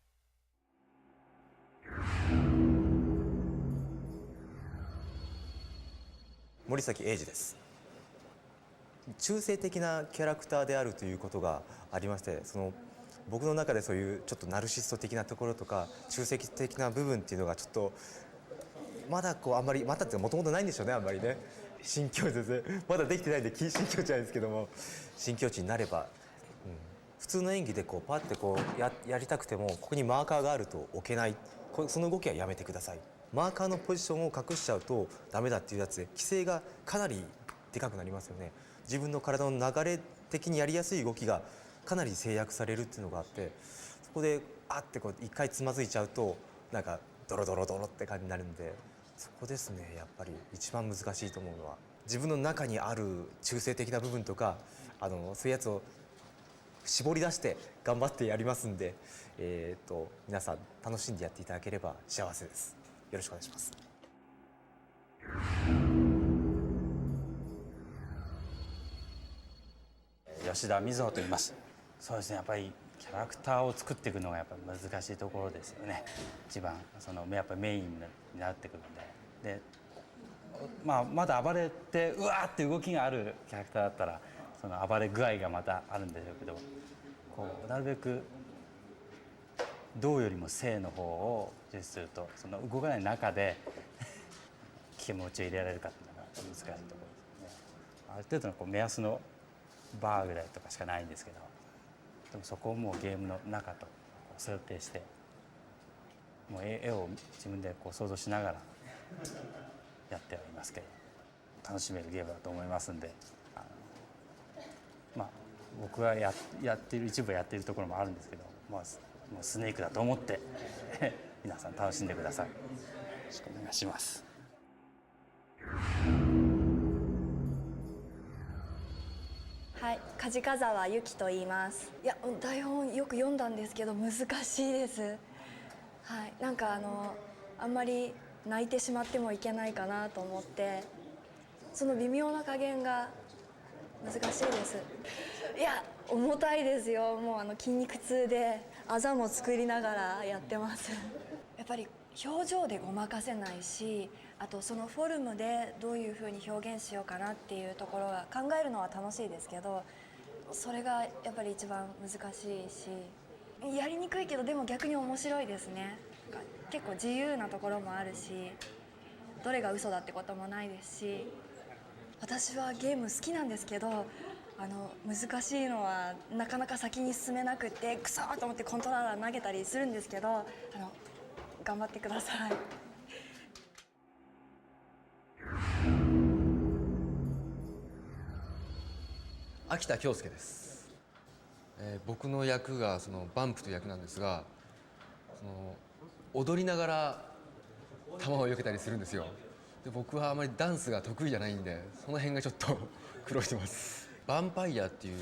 Speaker 2: 森崎英二です。中性的なキャラクターであるということがありまして、僕の中でそういうちょっとナルシスト的なところとか中性的な部分っていうのがちょっとまだあんまりまだってもともとないんでしょうね、あんまりね。新境地ですね。まだできてないんで新境地なんですけども、新境地になれば、普通の演技でパッてやりたくてもここにマーカーがあると置けない。その動きはやめてください。マーカーのポジションを隠しちゃうとダメだっていうやつで規制がかなりでかくなりますよね。自分の体の流れ的にやりやすい動きがかなり制約されるっていうのがあって、そこでって一回つまずいちゃうとなんかドロドロドロって感じになるんで、そこですね。やっぱり一番難しいと思うのは自分の中にある中性的な部分とかそういうやつを絞り出して頑張ってやりますんで、皆さん楽しんでやっていただければ幸せです。よろしくお願いします。
Speaker 3: 吉田瑞穂と言います。そうですね、やっぱりキャラクターを作っていくのがやっぱり難しいところですよね。一番やっぱりメインになってくるんで、まだ暴れてうわーって動きがあるキャラクターだったらその暴れ具合がまたあるんでしょうけど、なるべく動よりも静の方を重視すると、その動かない中で気持ちを入れられるかっていうのが難しいところですね。ある程度の目安のバーぐらいとかしかないんですけど、でもそこをもうゲームの中と想定して、もう絵を自分で想像しながらやってはいますけど、楽しめるゲームだと思いますんで、僕がやっている一部やっているところもあるんですけど、もうスネークだと思って皆さん楽しんでください。よろしくお願いします。
Speaker 4: はい、梶川由紀と言います。いや、台本よく読んだんですけど難しいです。はい、なんかあんまり泣いてしまってもいけないかなと思って、その微妙な加減が難しいです。いや、重たいですよ。もう筋肉痛であざも作りながらやってます。やっぱり表情でごまかせないし、あとそのフォルムでどういうふうに表現しようかなっていうところが考えるのは楽しいですけど、それがやっぱり一番難しいし、やりにくいけどでも逆に面白いですね。結構自由なところもあるし、どれが嘘だってこともないですし、私はゲーム好きなんですけど、難しいのはなかなか先に進めなくてクソーと思ってコントローラー投げたりするんですけど、頑張ってください。
Speaker 5: 秋田恭介です。僕の役がバンプという役なんですが、踊りながら球を避けたりするんですよ。で、僕はあまりダンスが得意じゃないんで、その辺がちょっと苦労してます。ヴァンパイアっていう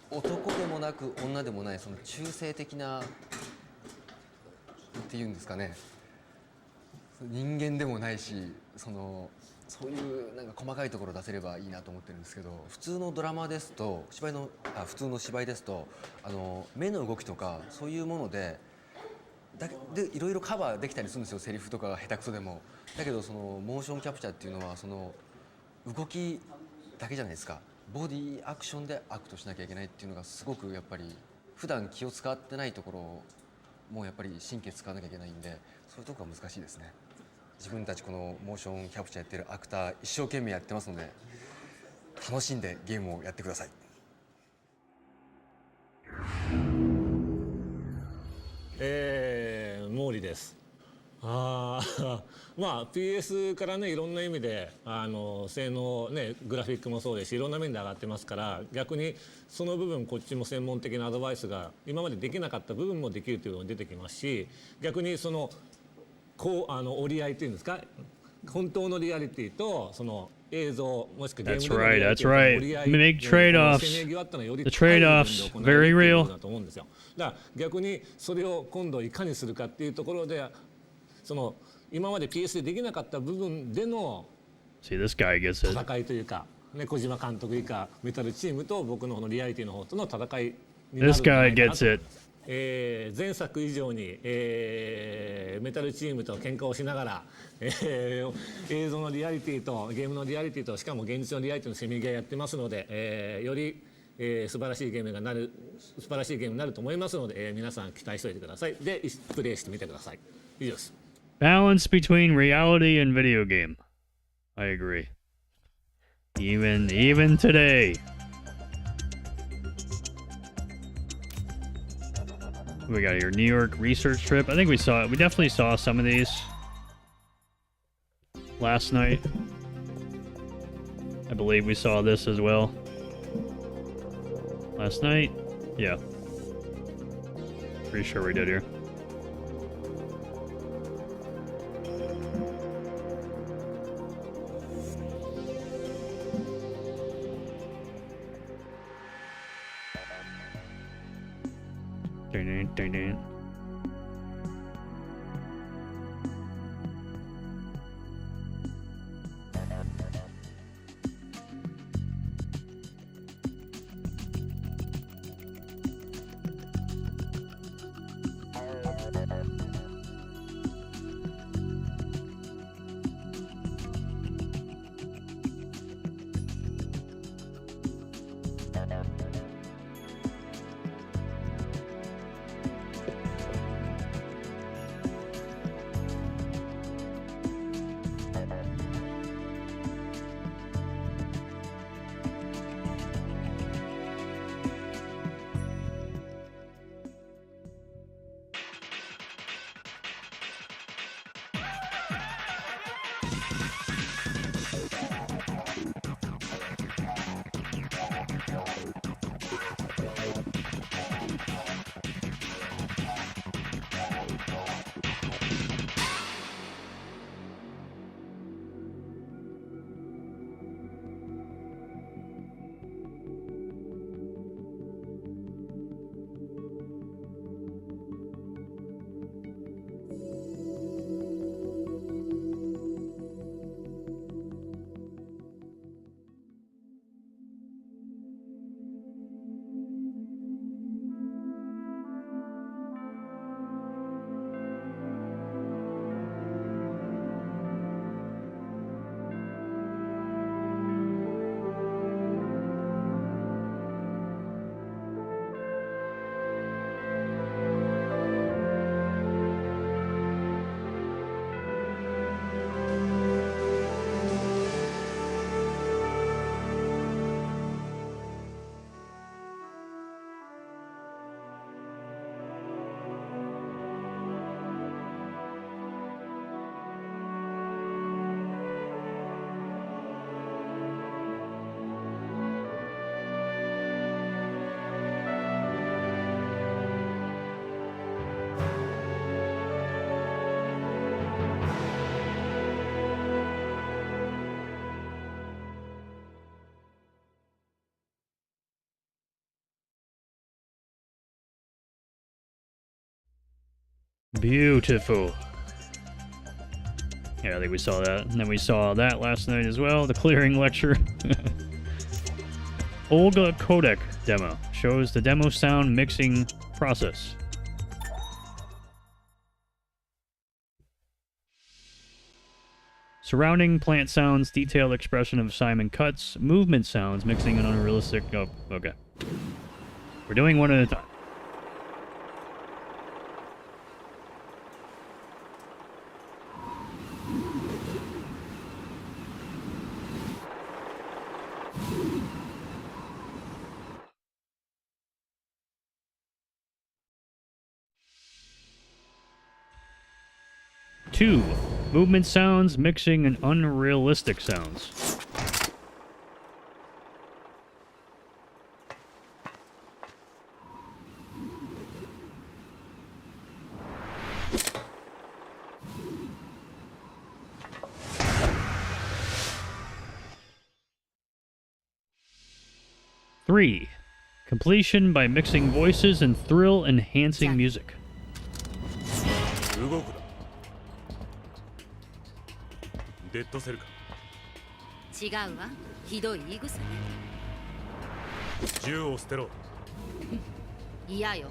Speaker 5: 男でもなく女でもない中性的なっていうんですかね、人間でもないしそういうなんか細かいところ出せればいいなと思ってるんですけど、普通のドラマですと普通の芝居ですと目の動きとかそういうものでいろいろカバーできたりするんですよ、セリフとかが下手くそでも。だけどそのモーションキャプチャーっていうのはその動きだけじゃないですか。ボディアクションでアクトしなきゃいけないっていうのがすごくやっぱり普段気を使ってないところもやっぱり神経使わなきゃいけないんで、そういうところが難しいですね。自分たちこのモーションキャプチャーやってるアクター一生懸命やってますので、楽しんでゲームをやってください。
Speaker 6: 毛利です。まあ PS からねいろんな意味で性能ねグラフィックもそうですしいろんな面で上がってますから、逆にその部分こっちも専門的なアドバイスが今までできなかった部分もできるというのが出てきますし、逆にその折り合いというんですか、本当のリアリティとその映像もしくはゲームでのリアリティとの折り合い
Speaker 1: Make trade-offs.
Speaker 6: せめぎ合ったのはより
Speaker 1: The
Speaker 6: 高い部分で
Speaker 1: trade-offs
Speaker 6: 行われる
Speaker 1: very
Speaker 6: というこ
Speaker 1: real.
Speaker 6: とだと思うんですよ。だから逆にそれを今度いかにするかっていうところで、その今まで PS でできなかった部分での
Speaker 1: See, this guy gets it.
Speaker 6: 戦いというか、ね、小島監督以下メタルチームと僕のこのリアリティの方との戦いになるん
Speaker 1: This
Speaker 6: じゃな
Speaker 1: guy
Speaker 6: いかな
Speaker 1: gets
Speaker 6: と。
Speaker 1: it.
Speaker 6: 前作以上に、メタルチームと喧嘩をしながら、映像のリアリティとゲームのリアリティとしかも現実のリアリティのせめぎ合いやってますので、より、素晴らしいゲームになると思いますので、皆さん期待しておいてください。でプレイしてみてください。以上です。
Speaker 1: Balance between reality and video game. I agree. Even today. We got your New York research trip. I think we definitely saw some of these last night. I believe we saw this as well. Last night? Yeah. Pretty sure we did here. Dun-dun-dun-dun. Beautiful. Yeah, I think we saw that. And then we saw that last night as well, the clearing lecture. Olga codec demo shows the demo sound mixing process. Surrounding plant sounds, detailed expression of Simon cuts, movement sounds, mixing an unrealistic... Oh, okay. We're doing one at a time. Two, movement sounds, mixing and unrealistic sounds. Three, completion by mixing voices and thrill-enhancing music.
Speaker 7: 動くなデッドセルか
Speaker 8: 違うわ。ひどい言い草ね。
Speaker 7: 銃を捨てろ
Speaker 8: 嫌よ。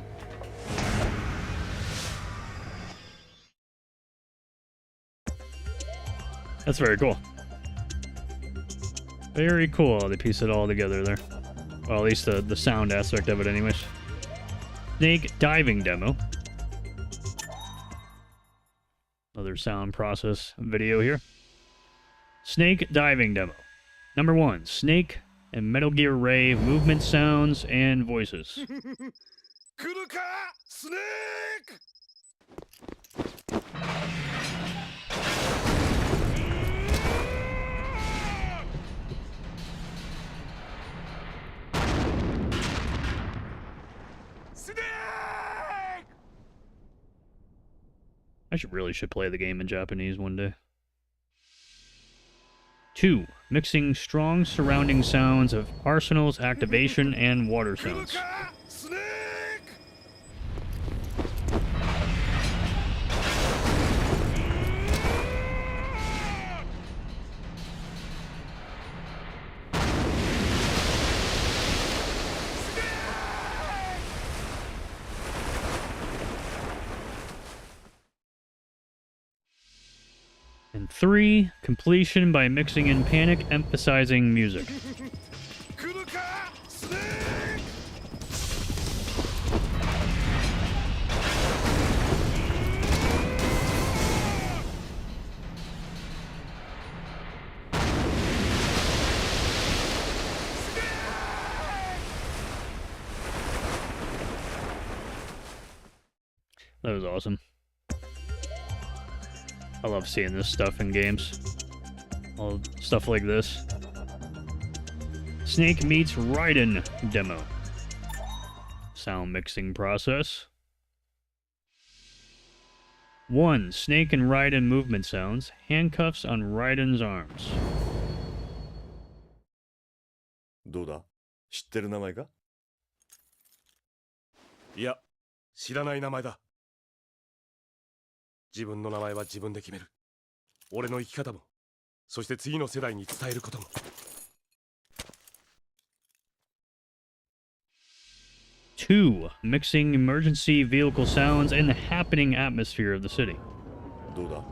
Speaker 1: That's very cool. Very cool. They piece it all together there. Well, at least the sound aspect of it anyways. Snake diving demo. Another sound process video here. Snake diving demo. Number 1, Snake and Metal Gear Ray movement sounds and voices.
Speaker 7: 来るかスネーク
Speaker 1: I really should play the game in Japanese one day. 2, mixing strong surrounding sounds of arsenals, activation, and water
Speaker 7: 来る
Speaker 1: sounds.
Speaker 7: かスネーク
Speaker 1: And 3, completion by mixing in panic, emphasizing music.
Speaker 7: 来るかスネーク
Speaker 1: That was awesome. I love seeing this stuff in games. All stuff like this. Snake meets Raiden demo. Sound mixing process. 1, Snake and Raiden movement sounds. Handcuffs on Raiden's arms.
Speaker 7: どうだ知ってる名前かいや知らない名前だ自分の名前は自分で決める俺の生き方もそして次の世代に伝えることも
Speaker 1: 2, mixing emergency vehicle sounds and the happening atmosphere of the city.
Speaker 7: どうだ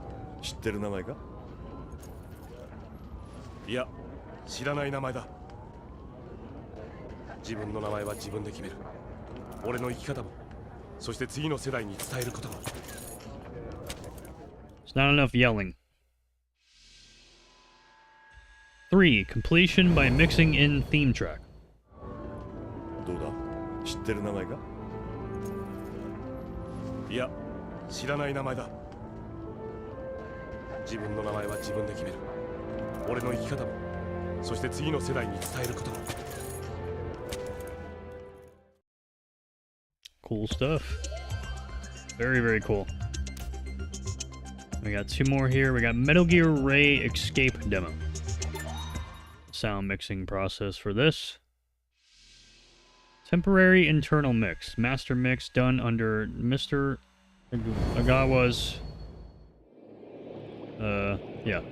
Speaker 7: 知ってる名前かいや知らない名前だ自分の名前は自分で決める俺の生き方もそして次の世代に伝えることも
Speaker 1: It's not enough yelling. 3, completion by mixing in theme track.
Speaker 7: どうだ知ってる名前かいや知らない名前だ自分の名前は自分で決める俺の生き方もそして次の世代に伝えることも
Speaker 1: Cool stuff. Very, very cool. We got 2 more here. We got Metal Gear Ray Escape demo. Sound mixing process for this. Temporary internal mix. Master mix done under Mr. Agawa's Yeah.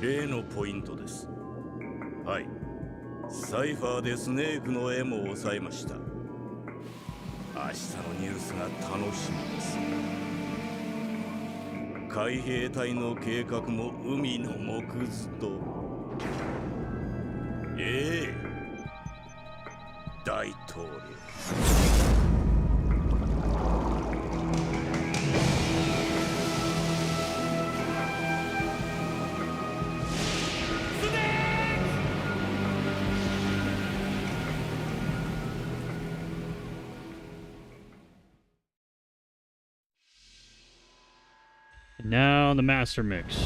Speaker 9: 例のポイントです。はい。サイファーでスネークの絵も抑えました。明日のニュースが楽しみです。海兵隊の計画も海の藻くずと。大統領。
Speaker 1: And now the master mix.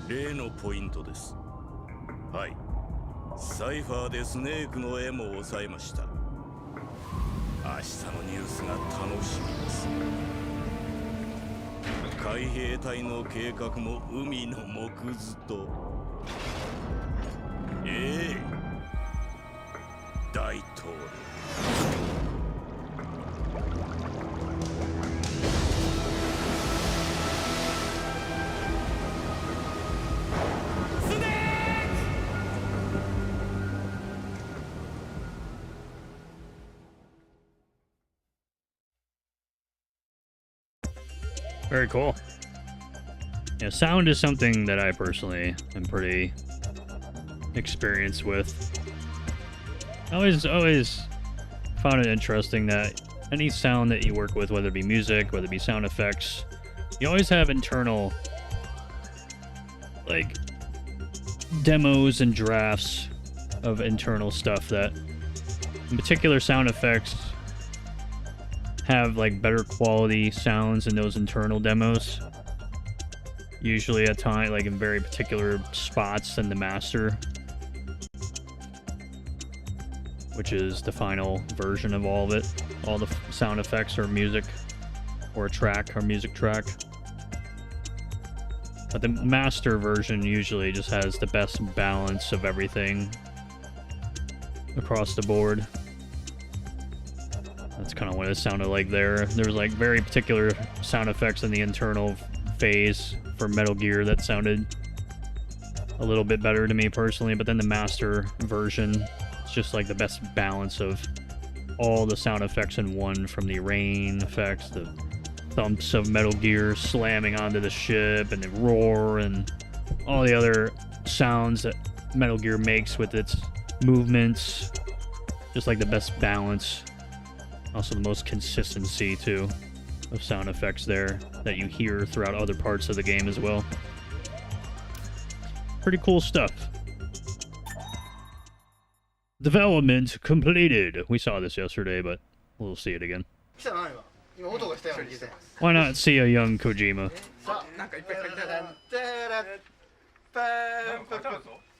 Speaker 1: 例のポイントです。はい。サイファーでスネークの絵も抑えました。明日のニュースが楽しみです。海兵隊の計画も海の藻くずと。大統領。Very cool. Yeah, sound is something that I personally am pretty experienced with. I always found it interesting that any sound that you work with, whether it be music, whether it be sound effects, you always have internal, like, demos and drafts of internal stuff that, in particular, sound effects have like better quality sounds in those internal demos, usually at time like in very particular spots than the master, which is the final version of all of it, all the sound effects or music or a track or music track. But the master version usually just has the best balance of everything across the board. That's kind of what it sounded like there. There was like very particular sound effects in the internal phase for Metal Gear that sounded a little bit better to me personally, but then the master version, it's just like the best balance of all the sound effects in one, from the rain effects, the thumps of Metal Gear slamming onto the ship, and the roar, and all the other sounds that Metal Gear makes with its movements. Just like the best balance. Also the most consistency, too, of sound effects there that you hear throughout other parts of the game as well. Pretty cool stuff. Development completed. We saw this yesterday, but we'll see it again. Why not see a young Kojima?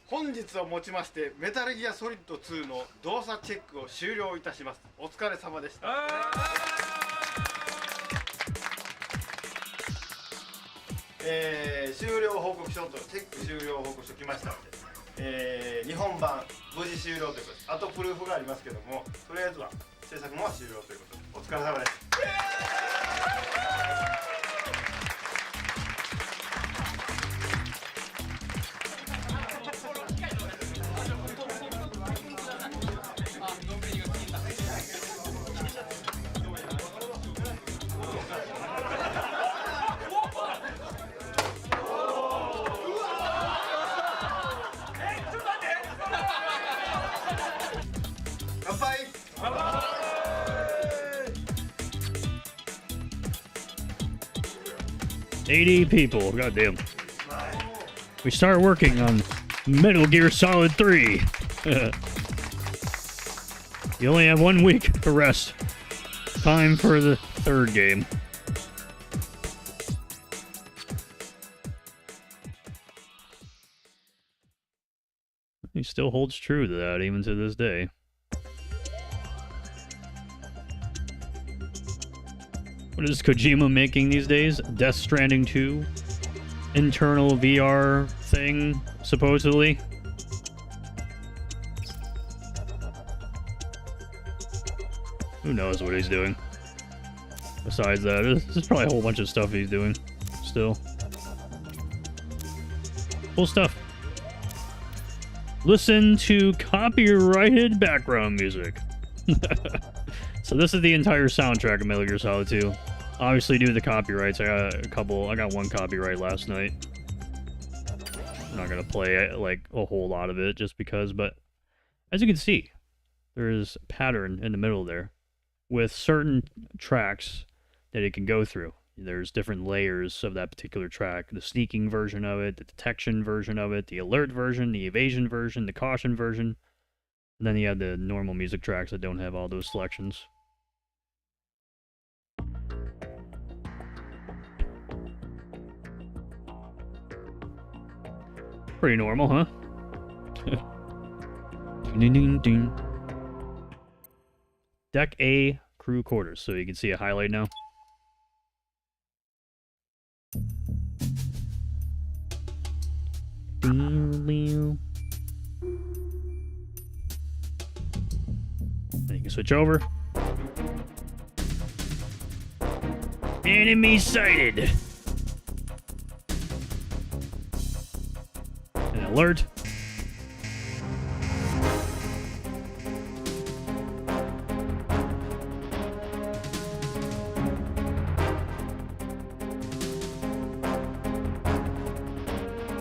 Speaker 10: 本日をもちましてメタルギアソリッド2の動作チェックを終了いたします。お疲れ様でした。終了報告書とチェック終了報告書来ましたので、日本版無事終了ということです。あとプルーフがありますけども、とりあえずは制作も終了ということで、お疲れ様です。乾杯。
Speaker 1: 80 people, goddamn. We start working on Metal Gear Solid 3. You only have 1 week to rest. Time for the third game. He still holds true to that even to this day. What is Kojima making these days? Death Stranding 2? Internal VR thing, supposedly? Who knows what he's doing? Besides that, there's probably a whole bunch of stuff he's doing still. Cool stuff. Listen to copyrighted background music. So this is the entire soundtrack of Metal Gear Solid 2. Obviously, due to the copyrights, I got one copyright last night. I'm not gonna play like a whole lot of it just because, but as you can see, there is a pattern in the middle there with certain tracks that it can go through. There's different layers of that particular track. The sneaking version of it, the detection version of it, the alert version, the evasion version, the caution version. And then you have the normal music tracks that don't have all those selections. Pretty normal, huh? Ding, ding, ding. Deck A crew quarters. So you can see a highlight now. Then you can switch over. Enemy sighted. An alert.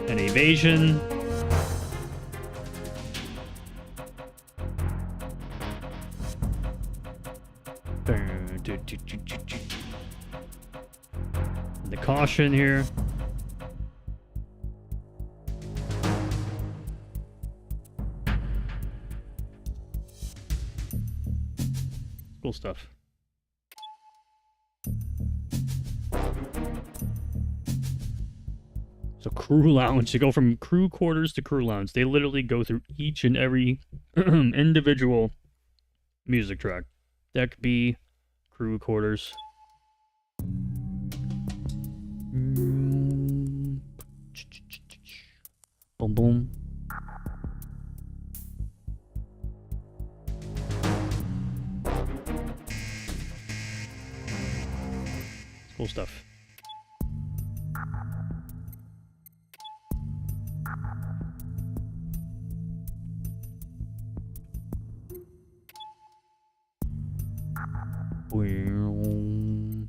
Speaker 1: An evasion. The caution here. Cool stuff. So crew lounge, you go from crew quarters to crew lounge. They literally go through each and every individual music track. Deck B, crew quarters. Boom, boom. Cool stuff.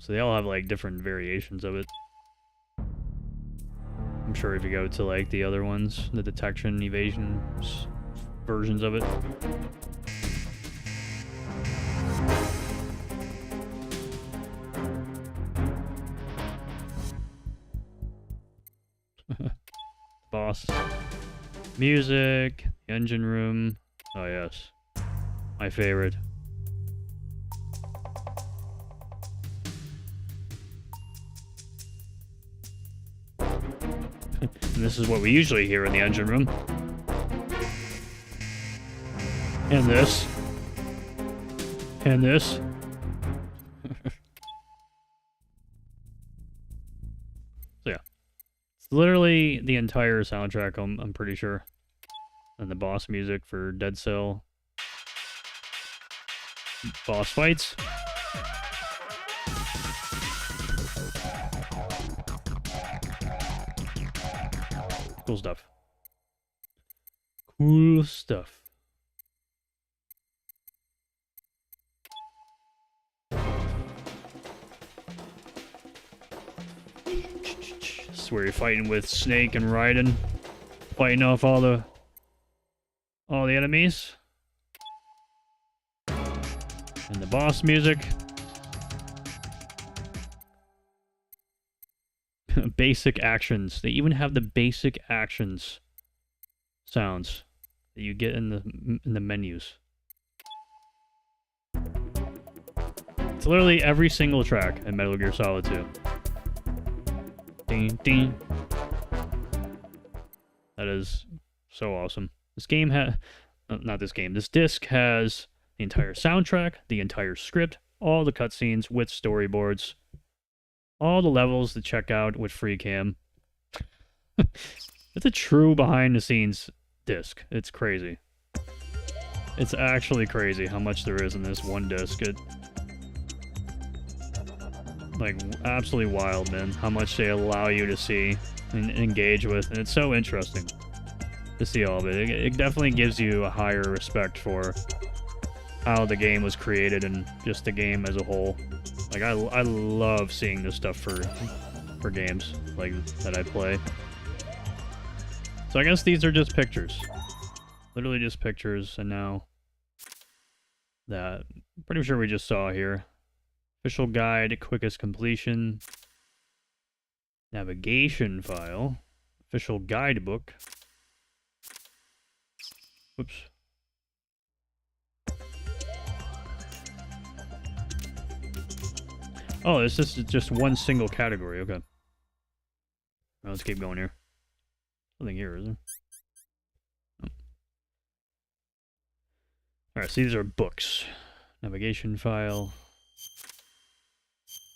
Speaker 1: So they all have like different variations of it. I'm sure if you go to like the other ones, the detection, evasion versions of it. Boss. Music, the engine room. Oh yes. My favorite. And this is what we usually hear in the engine room. And this. And this. So yeah. It's literally the entire soundtrack, I'm pretty sure. And the boss music for Dead Cell. Boss fights. Cool stuff. Cool stuff. This is where you're fighting with Snake and Raiden. Fighting off all the enemies. And the boss music. Basic actions. They even have the basic actions sounds that you get in the menus. It's literally every single track in Metal Gear Solid 2. Ding ding. That is so awesome. This game not this game. This disc has the entire soundtrack, the entire script, all the cutscenes with storyboards. All the levels to check out with free cam. It's a true behind-the-scenes disc. It's crazy. It's actually crazy how much there is in this one disc. It, like, absolutely wild, man. How much they allow you to see and engage with. And it's so interesting to see all of it. It definitely gives you a higher respect for how the game was created and just the game as a whole. Like, I love seeing this stuff for games like that I play. So I guess these are just pictures. Literally just pictures, and now that I'm pretty sure we just saw here. Official guide, quickest completion. Navigation file. Official guidebook. Whoops. Oh, this is just one single category. Okay. Well, let's keep going here. Nothing here, is there? Oh. Alright, so these are books. Navigation file.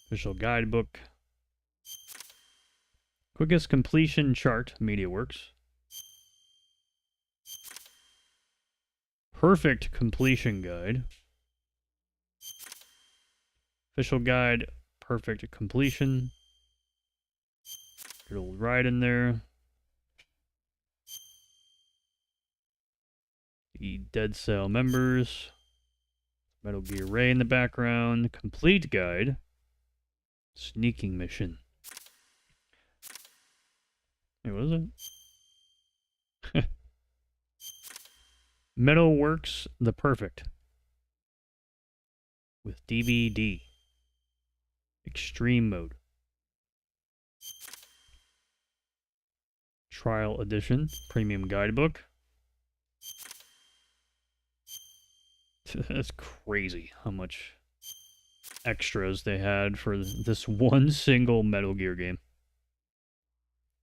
Speaker 1: Official guidebook. Quickest completion chart, MediaWorks. Perfect completion guide. Official guide, perfect completion. Good old ride in there. The Dead Cell members. Metal Gear Ray in the background. Complete guide. Sneaking mission. Wait, what is it? Metalworks the Perfect. With DVD. Extreme mode. Trial edition. Premium guidebook. That's crazy how much extras they had for this one single Metal Gear game.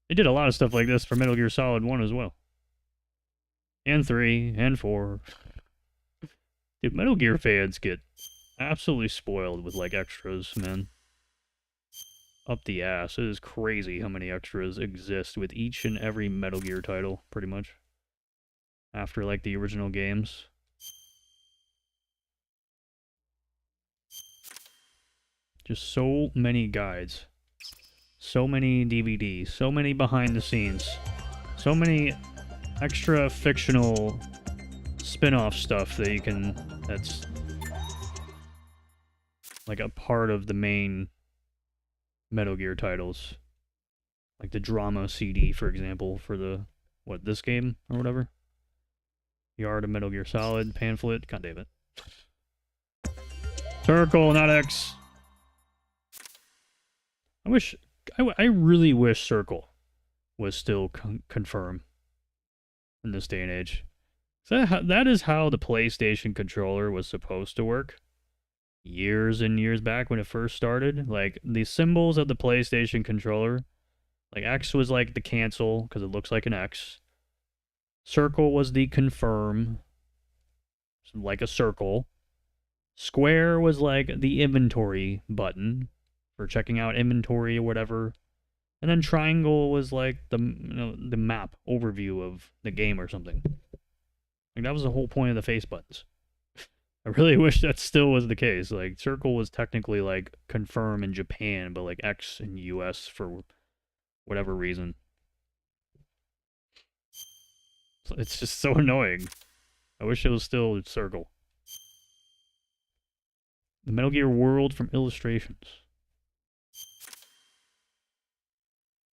Speaker 1: They did a lot of stuff like this for Metal Gear Solid 1 as well. And 3, and 4. Dude, Metal Gear fans get absolutely spoiled with, like, extras, man. Up the ass. It is crazy how many extras exist with each and every Metal Gear title, pretty much. After, like, the original games. Just so many guides. So many DVDs. So many behind the scenes. So many extra fictional spin-off stuff that you can... That's like a part of the main Metal Gear titles. Like the drama CD, for example, for the... What, this game? Or whatever? The Art of Metal Gear Solid pamphlet. God damn it. Circle, not X. I really wish Circle was still confirmed in this day and age. That is how the PlayStation controller was supposed to work. Years and years back when it first started. Like, the symbols of the PlayStation controller. Like, X was like the cancel, because it looks like an X. Circle was the confirm, like a circle. Square was like the inventory button for checking out inventory or whatever. And then triangle was like the map overview of the game or something. Like, that was the whole point of the face buttons. I really wish that still was the case. Like, circle was technically like confirm in Japan, but like X in US for whatever reason. It's just so annoying. I wish it was still circle. The Metal Gear world from illustrations.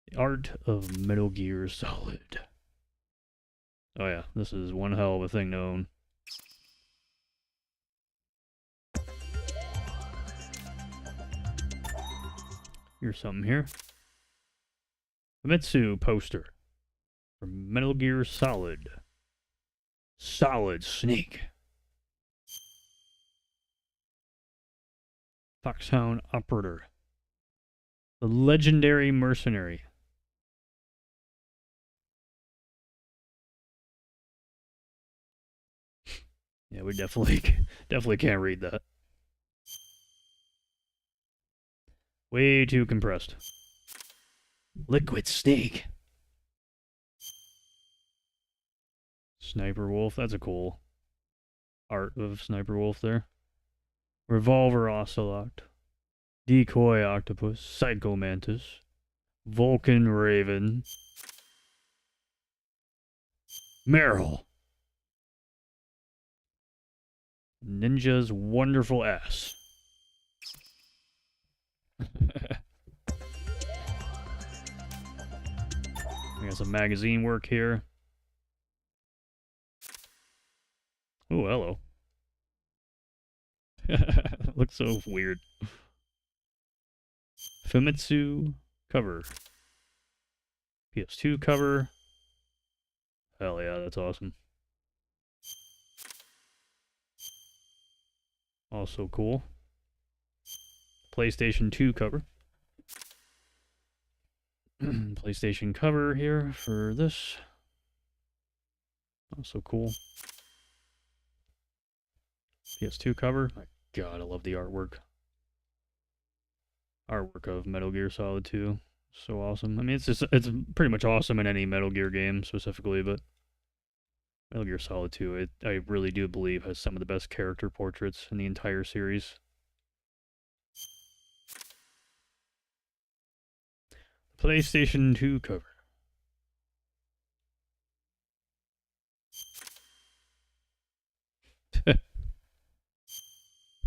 Speaker 1: The Art of Metal Gear Solid. Oh yeah, this is one hell of a thing to own. Here's something here. Famitsu poster. For Metal Gear Solid. Solid Snake. Foxhound Operator. The Legendary Mercenary. Yeah, we definitely can't read that. Way too compressed. Liquid Snake. Sniper Wolf, that's a cool art of Sniper Wolf there. Revolver Ocelot. Decoy Octopus. Psycho Mantis. Vulcan Raven. Meryl. Ninja's Wonderful Ass. We got some magazine work here. Oh, hello. Looks so weird. Famitsu cover. PS2 cover. Hell yeah, that's awesome. Also cool. PlayStation 2 cover. PlayStation cover here for this. Also cool. PS2 cover. My God, I love the artwork. Artwork of Metal Gear Solid 2. So awesome. I mean, it's pretty much awesome in any Metal Gear game specifically, but Metal Gear Solid 2, I really do believe has some of the best character portraits in the entire series. PlayStation 2 cover.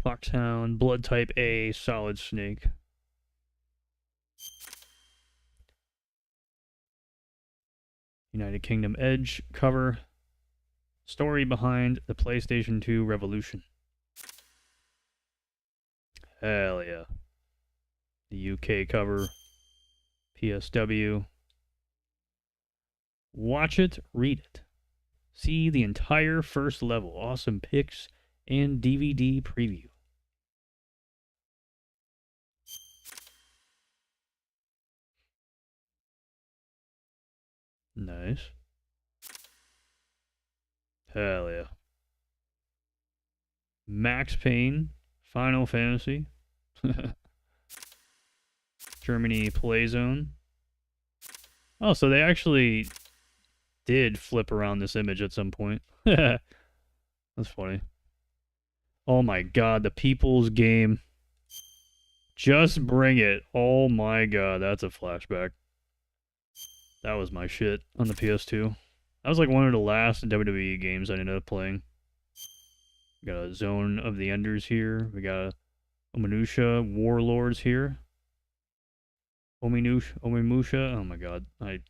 Speaker 1: Foxhound, Blood Type A, Solid Snake. United Kingdom Edge cover. Story behind the PlayStation 2 revolution. Hell yeah. The UK cover. PSW. Watch it, read it. See the entire first level. Awesome pics and DVD preview. Nice. Hell yeah. Max Payne, Final Fantasy. Germany Playzone. Oh, so they actually did flip around this image at some point. That's funny. Oh my God, the People's Game. Just bring it. Oh my god, that's a flashback. That was my shit on the PS2. That was like one of the last WWE games I ended up playing. We got a Zone of the Enders here. We got a Minutia Warlords here. Omimusha. Oh my god. I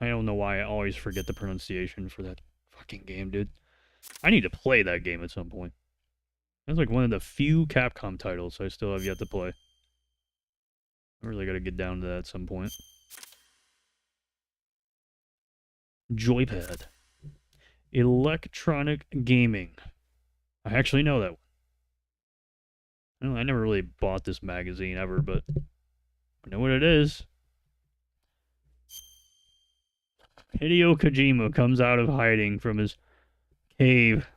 Speaker 1: don't know why I always forget the pronunciation for that fucking game, dude. I need to play that game at some point. That's like one of the few Capcom titles I still have yet to play. I really gotta get down to that at some point. Joypad. Electronic gaming. I actually know that one. I never really bought this magazine ever, but I know what it is. Hideo Kojima comes out of hiding from his cave.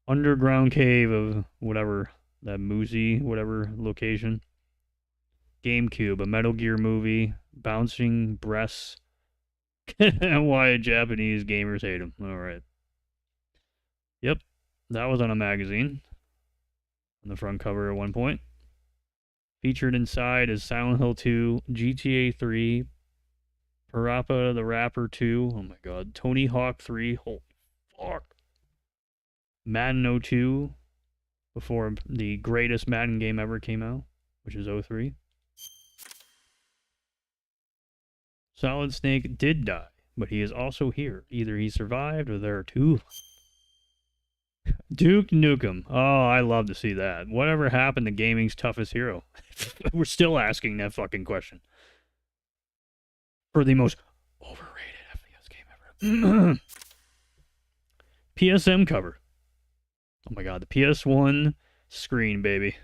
Speaker 1: Underground cave of whatever, that Muzi, whatever location. GameCube, a Metal Gear movie, bouncing breasts, and why Japanese gamers hate him. Alright. Yep, that was on a magazine. On the front cover at one point. Featured inside is Silent Hill 2, GTA 3, Parappa the Rapper 2, oh my god, Tony Hawk 3, holy fuck. Madden 02, before the greatest Madden game ever came out, which is 03. Solid Snake did die, but he is also here. Either he survived or there are two. Duke Nukem. Oh, I love to see that. Whatever happened to gaming's toughest hero? We're still asking that fucking question. For the most overrated FPS game ever. PSM cover. Oh my god, the PS1 screen, baby.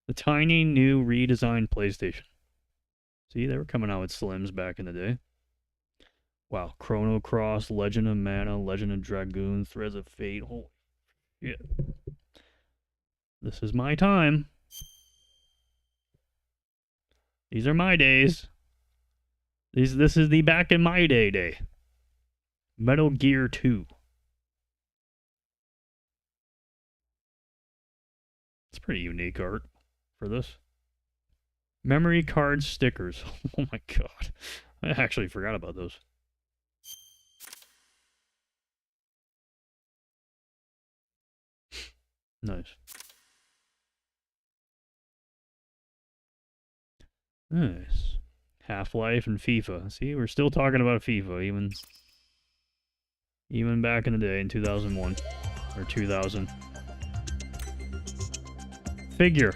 Speaker 1: The tiny new redesigned PlayStation. See, they were coming out with Slims back in the day. Wow, Chrono Cross, Legend of Mana, Legend of Dragoon, Threads of Fate. Holy shit. This is my time. These are my days. This is the back in my day. Metal Gear 2. It's pretty unique art for this. Memory card stickers. Oh my god. I actually forgot about those. Nice. Nice. Half-Life and FIFA. See, we're still talking about FIFA, even back in the day in 2001 or 2000. Figure.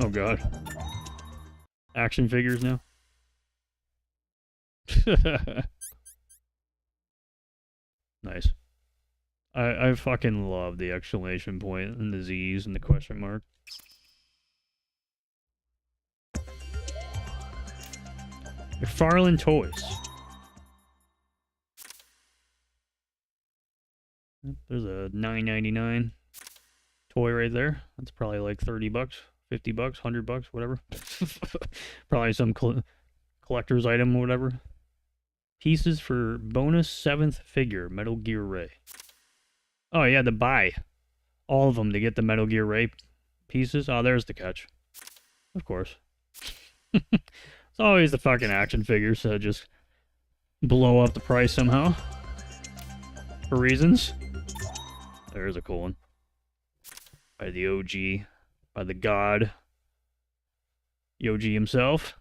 Speaker 1: Oh god. Action figures now. Nice. I fucking love the exclamation point and the Z's and the question mark. McFarlane Toys. There's a $9.99 toy right there. That's probably like 30 bucks, 50 bucks, 100 bucks, whatever. Probably some collector's item or whatever. Pieces for bonus 7th figure, Metal Gear Ray. Oh, you had to buy all of them to get the Metal Gear Ray pieces. Oh, there's the catch. Of course. It's always the fucking action figures that just blow up the price somehow. For reasons. There's a cool one. By the OG. By the god. Yoji himself.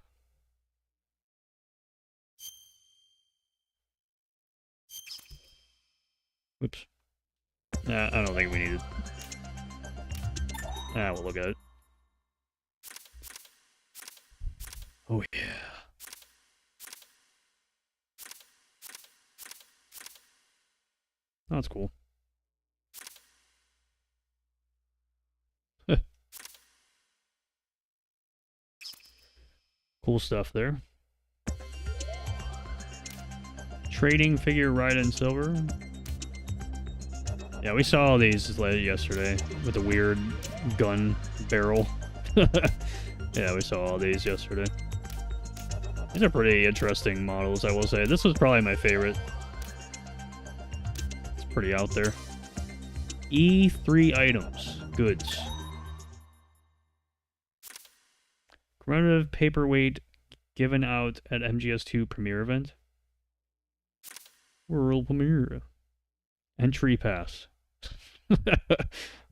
Speaker 1: Whoops. Nah, I don't think we need it. Ah, we'll look at it. Oh, yeah. Oh, that's cool. Cool stuff there. Trading figure Raiden Silver. Yeah, we saw all these yesterday with the weird gun barrel. Yeah, we saw all these yesterday. These are pretty interesting models, I will say. This was probably my favorite. It's pretty out there. E3 items. Goods. Commemorative paperweight given out at MGS2 premiere event. World premiere. Entry pass.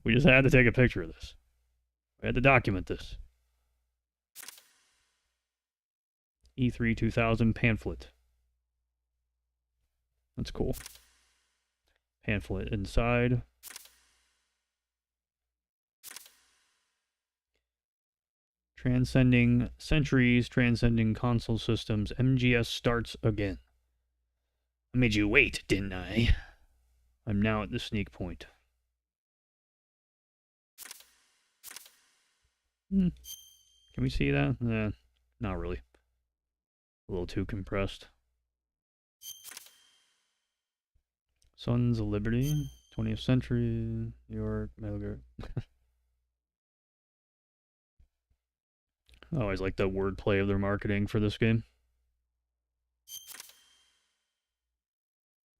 Speaker 1: We just had to take a picture of this. We had to document this. E3 2000 pamphlet. That's cool. Pamphlet inside. Transcending centuries, transcending console systems. MGS starts again. I made you wait, didn't I? I'm now at the sneak point. Can we see that? Not really. A little too compressed. Sons of Liberty, 20th Century, New York, Metal Gear. I always like the wordplay of their marketing for this game.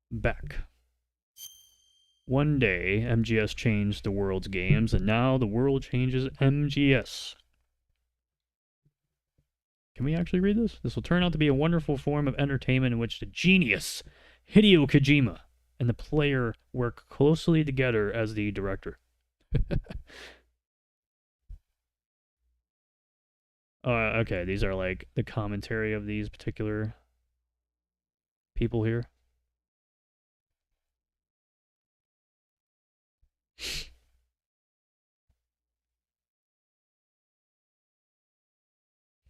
Speaker 1: Back. One day, MGS changed the world's games, and now the world changes MGS. Can we actually read this? This will turn out to be a wonderful form of entertainment in which the genius, Hideo Kojima, and the player work closely together as the director. Okay, these are like the commentary of these particular people here.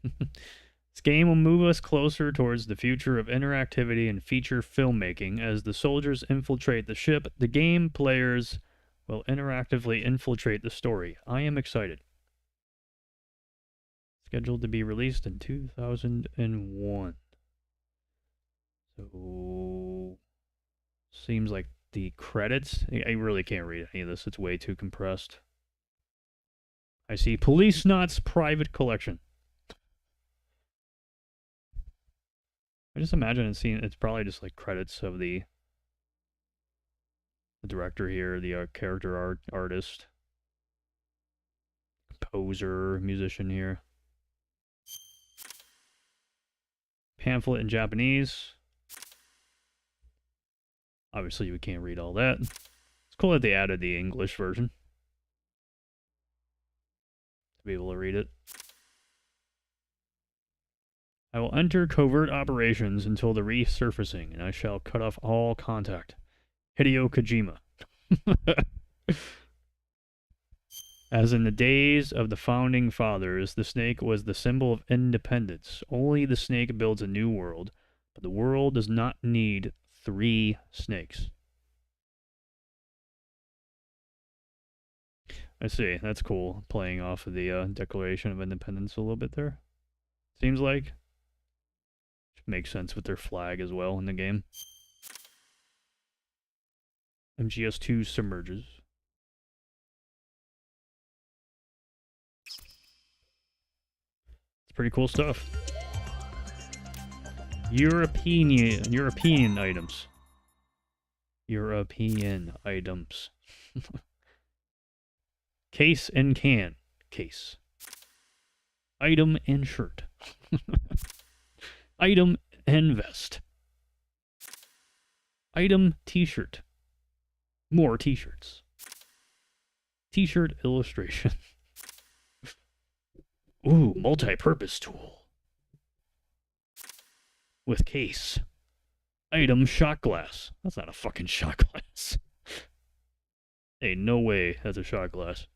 Speaker 1: This game will move us closer towards the future of interactivity and feature filmmaking. As the soldiers infiltrate the ship, the game players will interactively infiltrate the story. I am excited. Scheduled to be released in 2001. So, seems like the credits. I really can't read any of this. It's way too compressed. I see Police Knots Private Collection. I just imagine it's probably just like credits of the director here, the character artist, composer, musician here. Pamphlet in Japanese. Obviously, we can't read all that. It's cool that they added the English version to be able to read it. I will enter covert operations until the resurfacing, and I shall cut off all contact. Hideo Kojima. As in the days of the founding fathers, the snake was the symbol of independence. Only the snake builds a new world, but the world does not need 3 snakes. I see. That's cool. Playing off of the Declaration of Independence a little bit there. Seems like. Makes sense with their flag as well in the game. MGS2 submerges. It's pretty cool stuff. European items. European items. Case and can. Case. Item and shirt. Item and vest. Item t-shirt. More t-shirts. T-shirt illustration. Ooh, multi-purpose tool. With case. Item shot glass. That's not a fucking shot glass. Hey, no way that's a shot glass.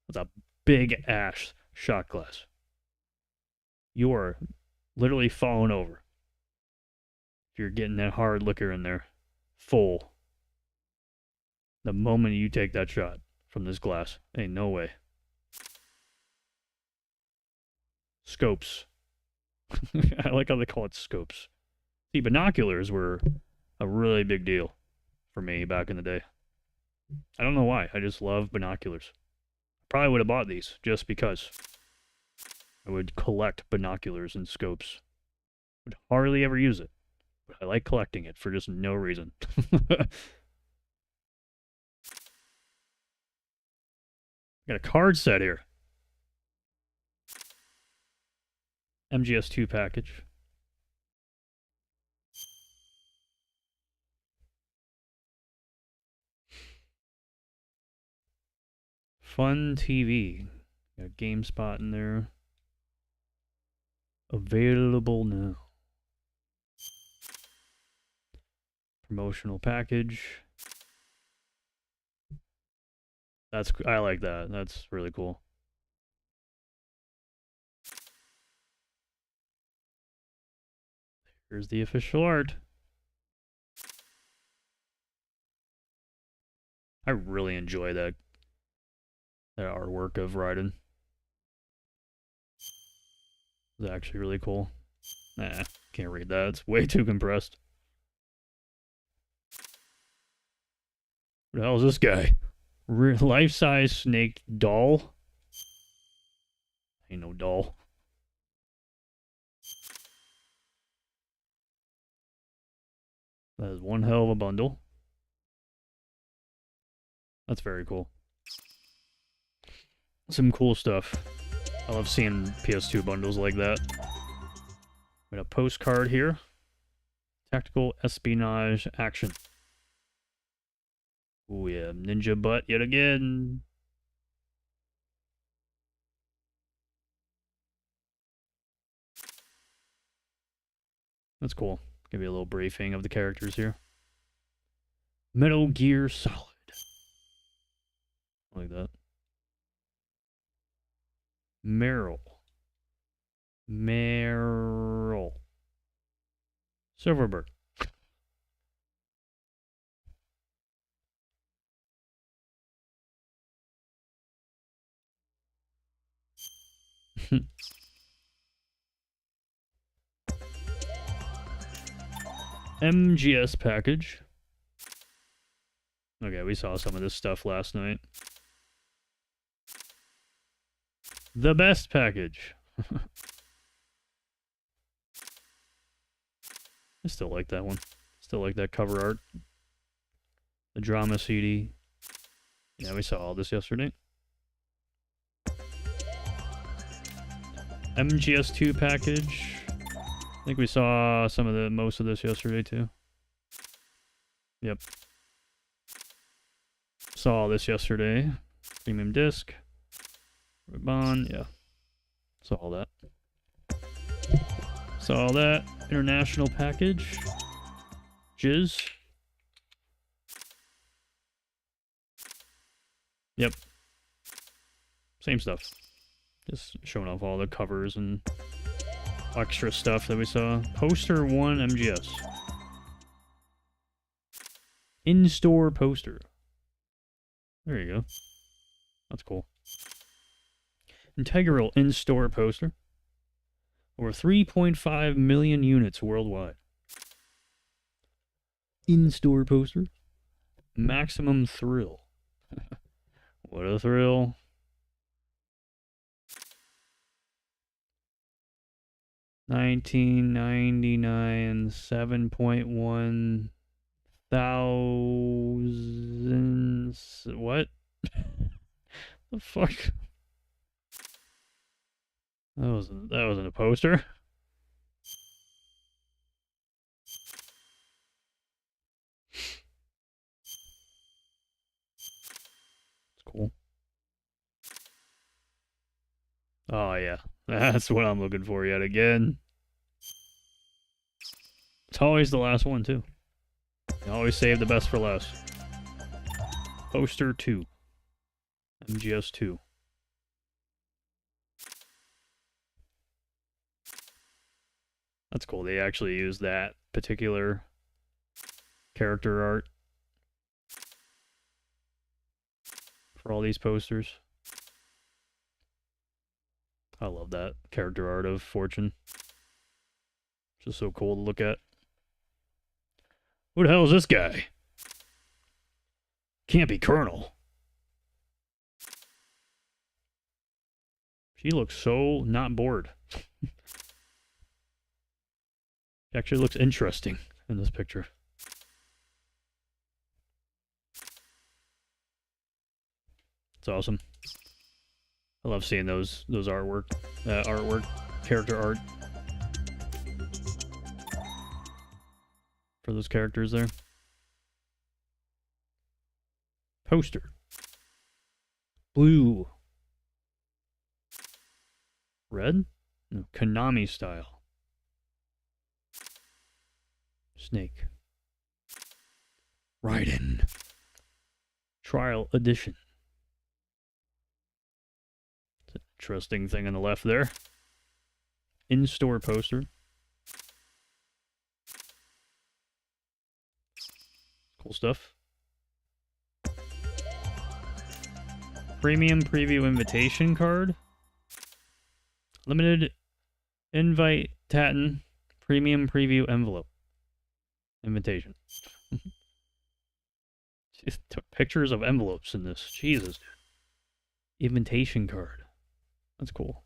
Speaker 1: That's a big ass shot glass. You are literally falling over. If you're getting that hard liquor in there. Full. The moment you take that shot from this glass. Ain't no way. Scopes. I like how they call it scopes. See, binoculars were a really big deal for me back in the day. I don't know why. I just love binoculars. Probably would have bought these just because. I would collect binoculars and scopes. Would hardly ever use it. But I like collecting it for just no reason. Got a card set here. MGS2 package. Fun TV. Got GameSpot in there. Available now. Promotional package. I like that. That's really cool. Here's the official art. I really enjoy that artwork of Raiden. It's actually really cool. Nah, can't read that. It's way too compressed. What the hell is this guy? Life-size snake doll? Ain't no doll. That is one hell of a bundle. That's very cool. Some cool stuff. I love seeing PS2 bundles like that. We got a postcard here. Tactical espionage action. Oh yeah, ninja butt yet again. That's cool. Give you a little briefing of the characters here. Metal Gear Solid. Like that. Meryl. Silverberg. MGS package. Okay, we saw some of this stuff last night. The best package. I still like that one. Still like that cover art. The drama CD. Yeah, we saw all this yesterday. MGS2 package. I think we saw most of this yesterday too. Yep. Saw all this yesterday. Premium disc. Ribbon, yeah. Saw all that. Saw all that. International package. Jizz. Yep. Same stuff. Just showing off all the covers and extra stuff that we saw. Poster 1 MGS. In-store poster. There you go. That's cool. Integral in-store poster. Over 3.5 million units worldwide. In-store poster. Maximum thrill. What a thrill. $19.99, 7.1 thousands. What? The fuck? That wasn't a poster. It's cool. Oh yeah, that's what I'm looking for yet again. It's always the last one too. You always save the best for last. Poster 2. MGS 2. That's cool. They actually use that particular character art for all these posters. I love that character art of Fortune. Just so cool to look at. Who the hell is this guy? Can't be Colonel. She looks so not bored. She actually looks interesting in this picture. It's awesome. I love seeing those artwork, character art for those characters there. Poster. Blue. Red? No, Konami style. Snake. Raiden. Trial Edition. It's an interesting thing on the left there. In-store poster. Cool stuff. Premium preview invitation card. Limited invite Tatten. Premium preview envelope. Invitation. Just took pictures of envelopes in this. Jesus. Invitation card. That's cool.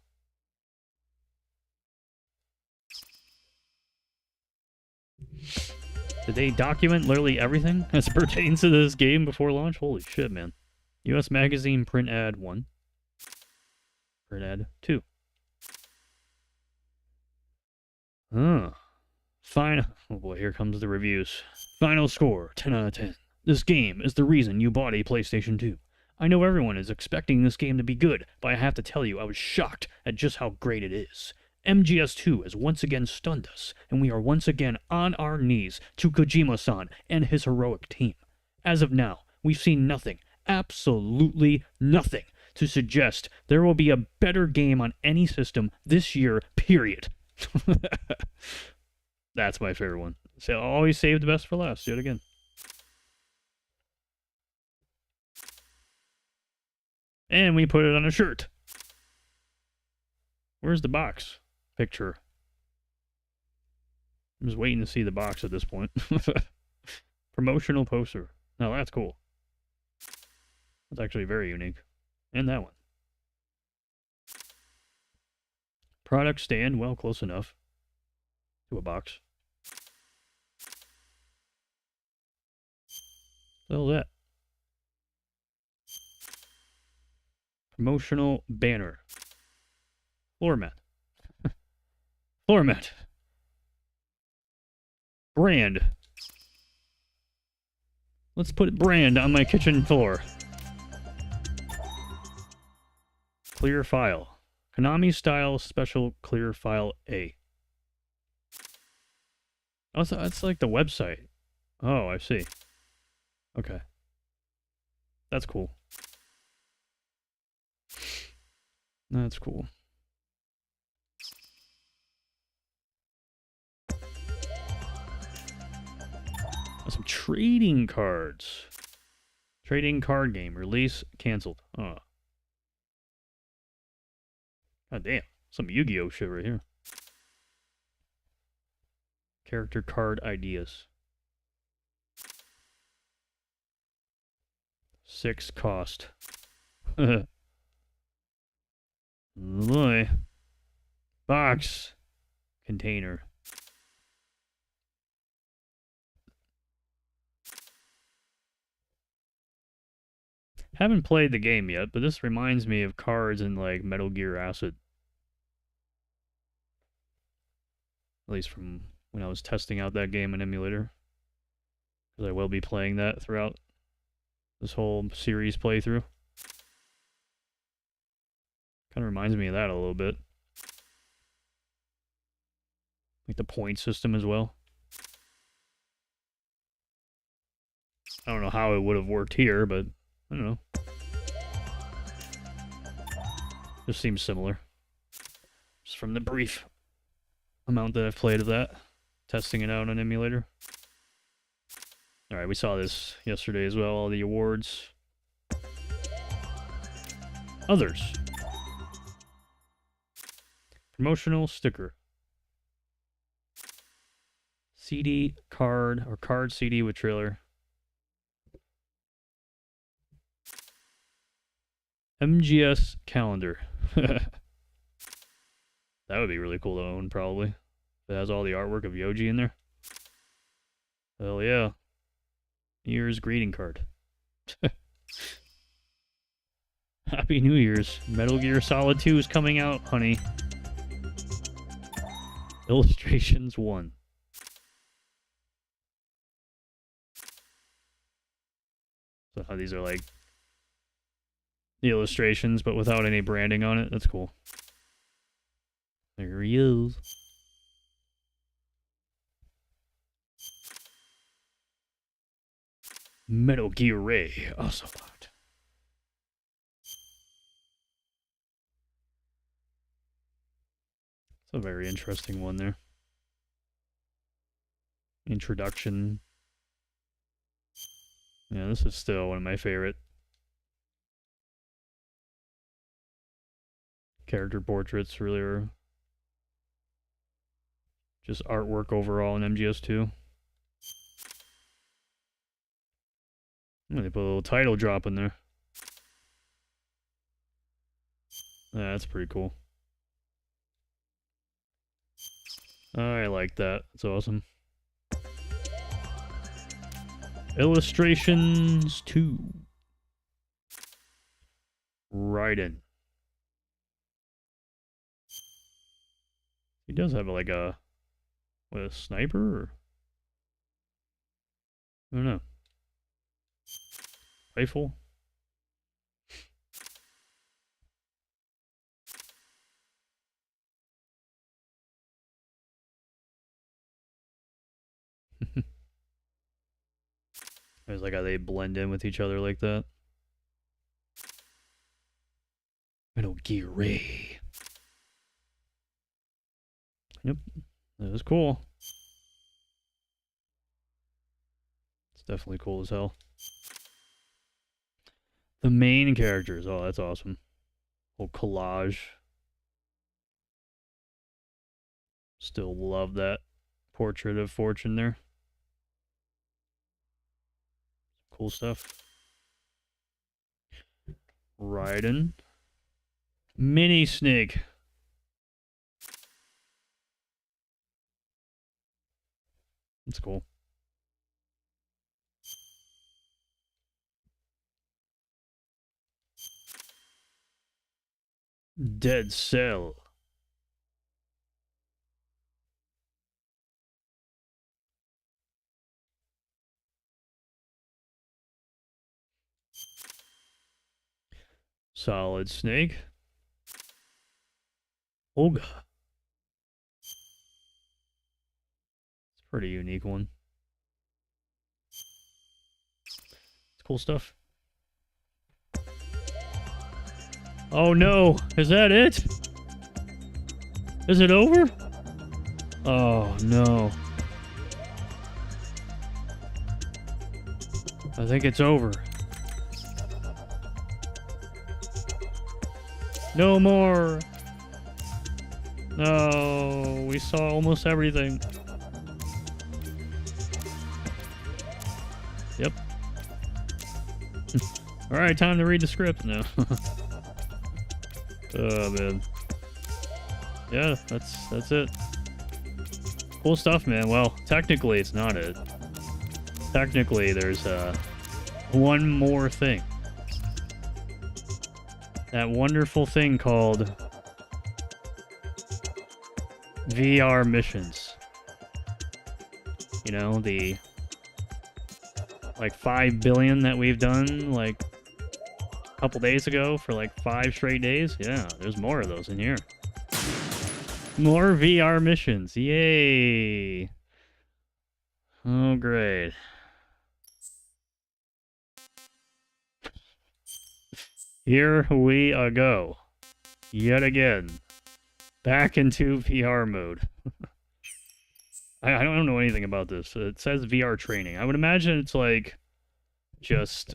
Speaker 1: Did they document literally everything as pertains to this game before launch? Holy shit, man. US Magazine print ad 1. Print ad 2. Final. Oh boy, here comes the reviews. Final score, 10 out of 10. This game is the reason you bought a PlayStation 2. I know everyone is expecting this game to be good, but I have to tell you, I was shocked at just how great it is. MGS2 has once again stunned us, and we are once again on our knees to Kojima-san and his heroic team. As of now, we've seen nothing, absolutely nothing, to suggest there will be a better game on any system this year, period. That's my favorite one. So always save the best for last, yet again. And we put it on a shirt. Where's the box picture? I'm just waiting to see the box at this point. Promotional poster. Now that's cool. That's actually very unique. And that one. Product stand, well, close enough to a box. So that. Promotional banner. Floor mat. Floor mat. Brand. Let's put brand on my kitchen floor. Clear file. Konami style special clear file A. Oh, so that's like the website. Oh, I see. Okay. That's cool. That's cool. Some trading cards. Trading card game. Release canceled. Oh. God damn. Some Yu-Gi-Oh shit right here. Character card ideas. 6 cost. Boy. Box. Container. Haven't played the game yet, but this reminds me of cards in like Metal Gear Acid. At least from when I was testing out that game in emulator. Because I will be playing that throughout this whole series playthrough. Kind of reminds me of that a little bit. Like the point system as well. I don't know how it would have worked here, but I don't know. Just seems similar. Just from the brief amount that I've played of that. Testing it out on emulator. Alright, we saw this yesterday as well, all the awards. Others. Promotional sticker. CD card, or card CD with trailer. MGS calendar. That would be really cool to own, probably. It has all the artwork of Yoji in there. Hell yeah. New Year's greeting card. Happy New Year's. Metal Gear Solid 2 is coming out, honey. Illustrations 1. So how these are like the illustrations, but without any branding on it. That's cool. There he is. Metal Gear Ray, Ocelot. It's a very interesting one there. Introduction. Yeah, this is still one of my favorite character portraits, really, or just artwork overall in MGS2. Oh, they put a little title drop in there. Yeah, that's pretty cool. I like that. It's awesome. Illustrations 2. Raiden. He does have like a sniper or I don't know. Rifle. It's like how they blend in with each other like that. Metal Gear Ray. Yep, that was cool. It's definitely cool as hell. The main characters, oh, that's awesome. Whole collage. Still love that portrait of Fortune there. Cool stuff. Raiden. Mini Snake. That's cool. Dead Cell. Solid Snake. Olga. It's a pretty unique one. It's cool stuff. Oh no, is that it? Is it over? Oh no. I think it's over. No more. No, we saw almost everything. Yep. All right, time to read the script now. Oh man. Yeah, that's it. Cool stuff, man. Well, technically it's not it. Technically there's one more thing. That wonderful thing called VR missions. You know, the like 5 billion that we've done like a couple days ago for like 5 straight days. Yeah, there's more of those in here. More VR missions. Yay. Oh, great. Here we go. Yet again. Back into VR mode. I don't know anything about this. It says VR training. I would imagine it's like just,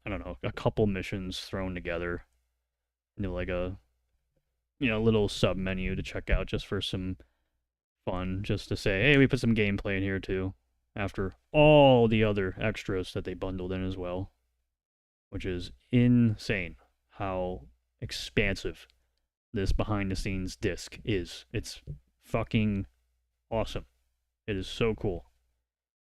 Speaker 1: I don't know, a couple missions thrown together into like a, you know, little sub menu to check out just for some fun, just to say, hey, we put some gameplay in here too, after all the other extras that they bundled in as well, which is insane how expansive this behind the scenes disc is. It's fucking awesome. It is so cool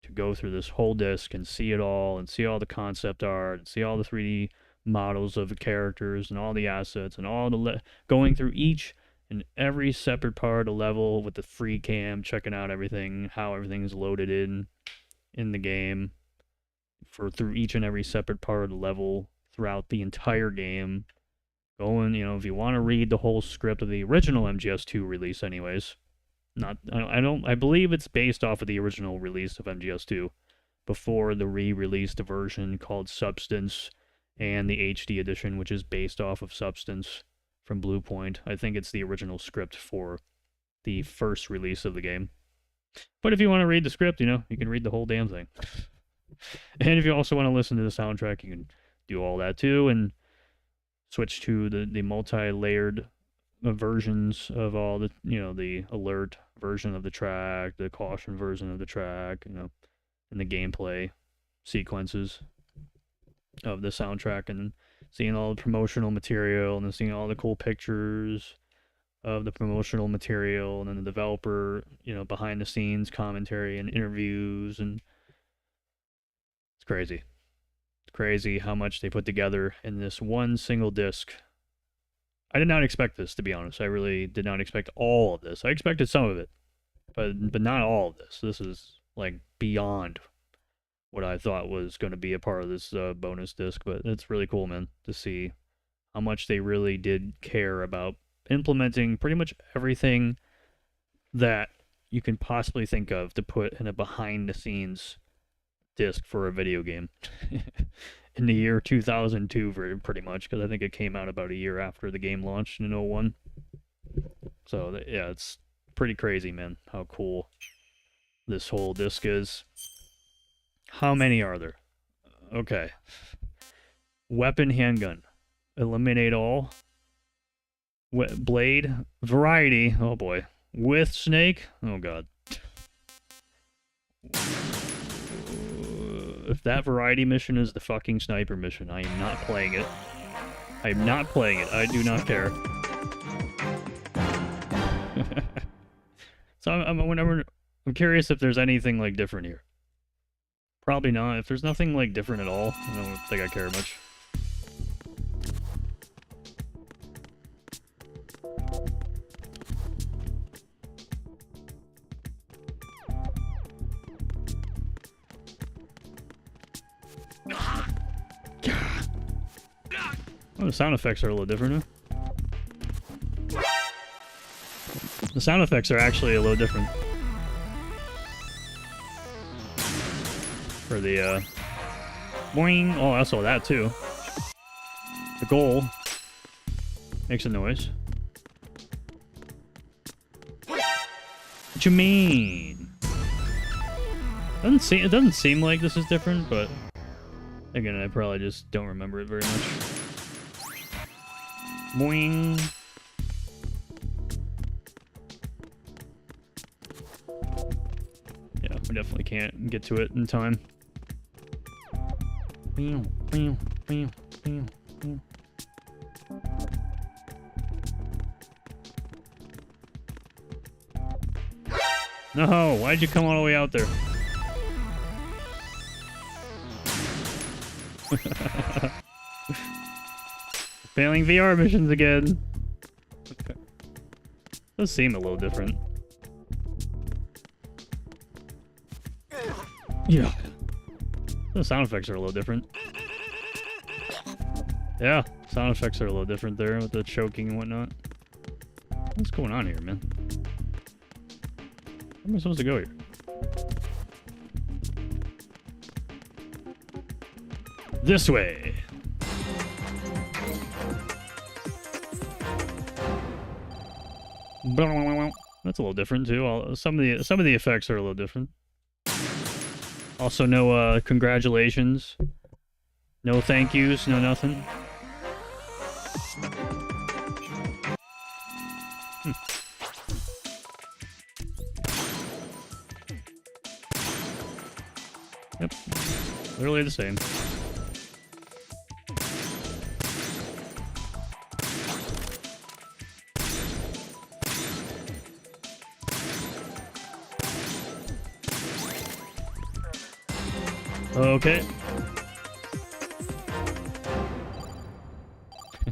Speaker 1: to go through this whole disc and see it all, and see all the concept art, and see all the 3D models of the characters and all the assets and all the going through each and every separate part of the level with the free cam, checking out everything, how everything's loaded in the game. for through each and every separate part of the level throughout the entire game. Going, you know, if you want to read the whole script of the original MGS2 release, anyways. I believe it's based off of the original release of MGS2 before the re-released version called Substance and the HD edition, which is based off of Substance from Bluepoint. I think it's the original script for the first release of the game. But if you want to read the script, you know, you can read the whole damn thing. And if you also want to listen to the soundtrack, you can do all that too, and switch to the multi-layered versions of all the, you know, the alert version of the track, the caution version of the track, you know, and the gameplay sequences of the soundtrack, and seeing all the promotional material, and then seeing all the cool pictures of the promotional material, and then the developer, you know, behind the scenes commentary and interviews, and it's crazy. It's crazy how much they put together in this one single disc. I did not expect this, to be honest. I really did not expect all of this. I expected some of it, but not all of this. This is like beyond what I thought was going to be a part of this bonus disc. But it's really cool, man, to see how much they really did care about implementing pretty much everything that you can possibly think of to put in a behind-the-scenes disc for a video game. In the year 2002, pretty much, because I think it came out about a year after the game launched in 01. So, yeah, it's pretty crazy, man, how cool this whole disc is. How many are there? Okay. Weapon, handgun. Eliminate all. Blade. Variety. Oh, boy. With snake. Oh, God. If that variety mission is the fucking sniper mission, I am not playing it. I am not playing it. I do not care. So I'm curious if there's anything like different here. Probably not. If there's nothing like different at all, I don't think I care much. Oh, the sound effects are a little different, huh? The sound effects are actually a little different. For the, boing! Oh, I saw that, too. The goal makes a noise. What you mean? It doesn't seem like this is different, but again, I probably just don't remember it very much. Boing. Yeah, we definitely can't get to it in time. No, why'd you come all the way out there? Failing VR missions again. Does seem a little different. Yeah. The sound effects are a little different. Yeah, sound effects are a little different there with the choking and whatnot. What's going on here, man? Where am I supposed to go here? This way. That's a little different too. Some of the effects are a little different. Also, no congratulations, no thank yous, no nothing. Yep, literally the same. Okay.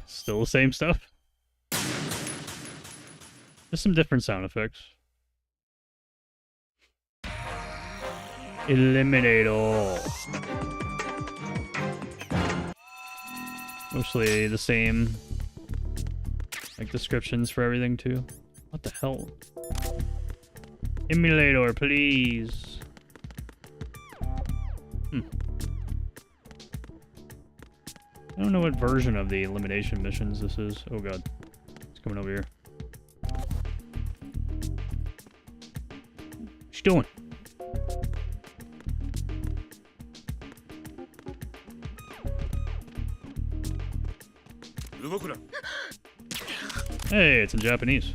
Speaker 1: Still the same stuff. Just some different sound effects. Eliminate all. Mostly the same, like, descriptions for everything, too. What the hell? Emulator, please. I don't know what version of the elimination missions this is. Oh god. It's coming over here. What you doing? Hey, it's in Japanese.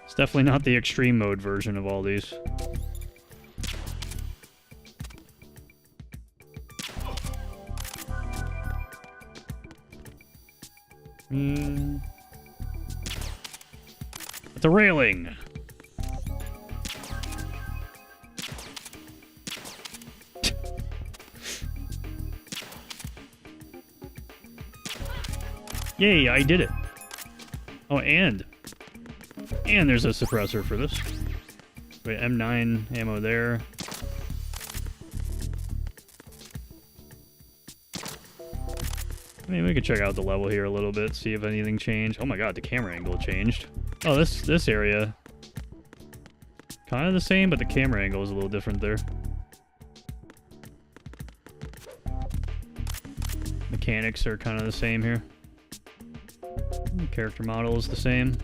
Speaker 1: It's definitely not the extreme mode version of all these. At the railing. Yay, I did it. Oh, and there's a suppressor for this. Wait, M9 ammo there. I mean, we could check out the level here a little bit, see if anything changed. Oh my god, the camera angle changed. Oh, this area. Kind of the same, but the camera angle is a little different there. Mechanics are kind of the same here. Character model is the same.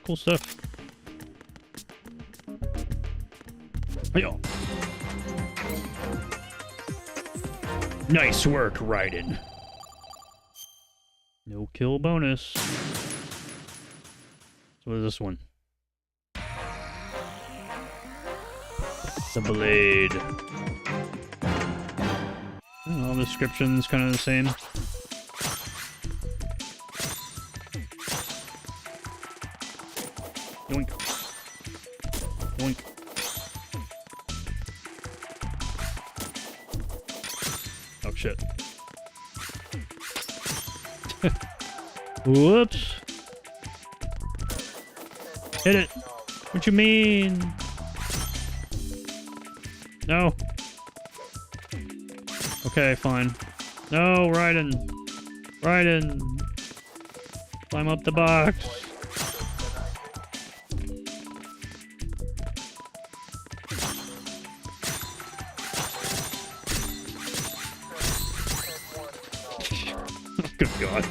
Speaker 1: Cool stuff. Yo. Nice work, Raiden. No kill bonus. So what is this one? The blade. All the descriptions kind of the same. Yoink. Yoink. Oh shit. Whoops. Hit it. What you mean? No. Okay, fine. No, Raiden. Raiden. Climb up the box. Good God.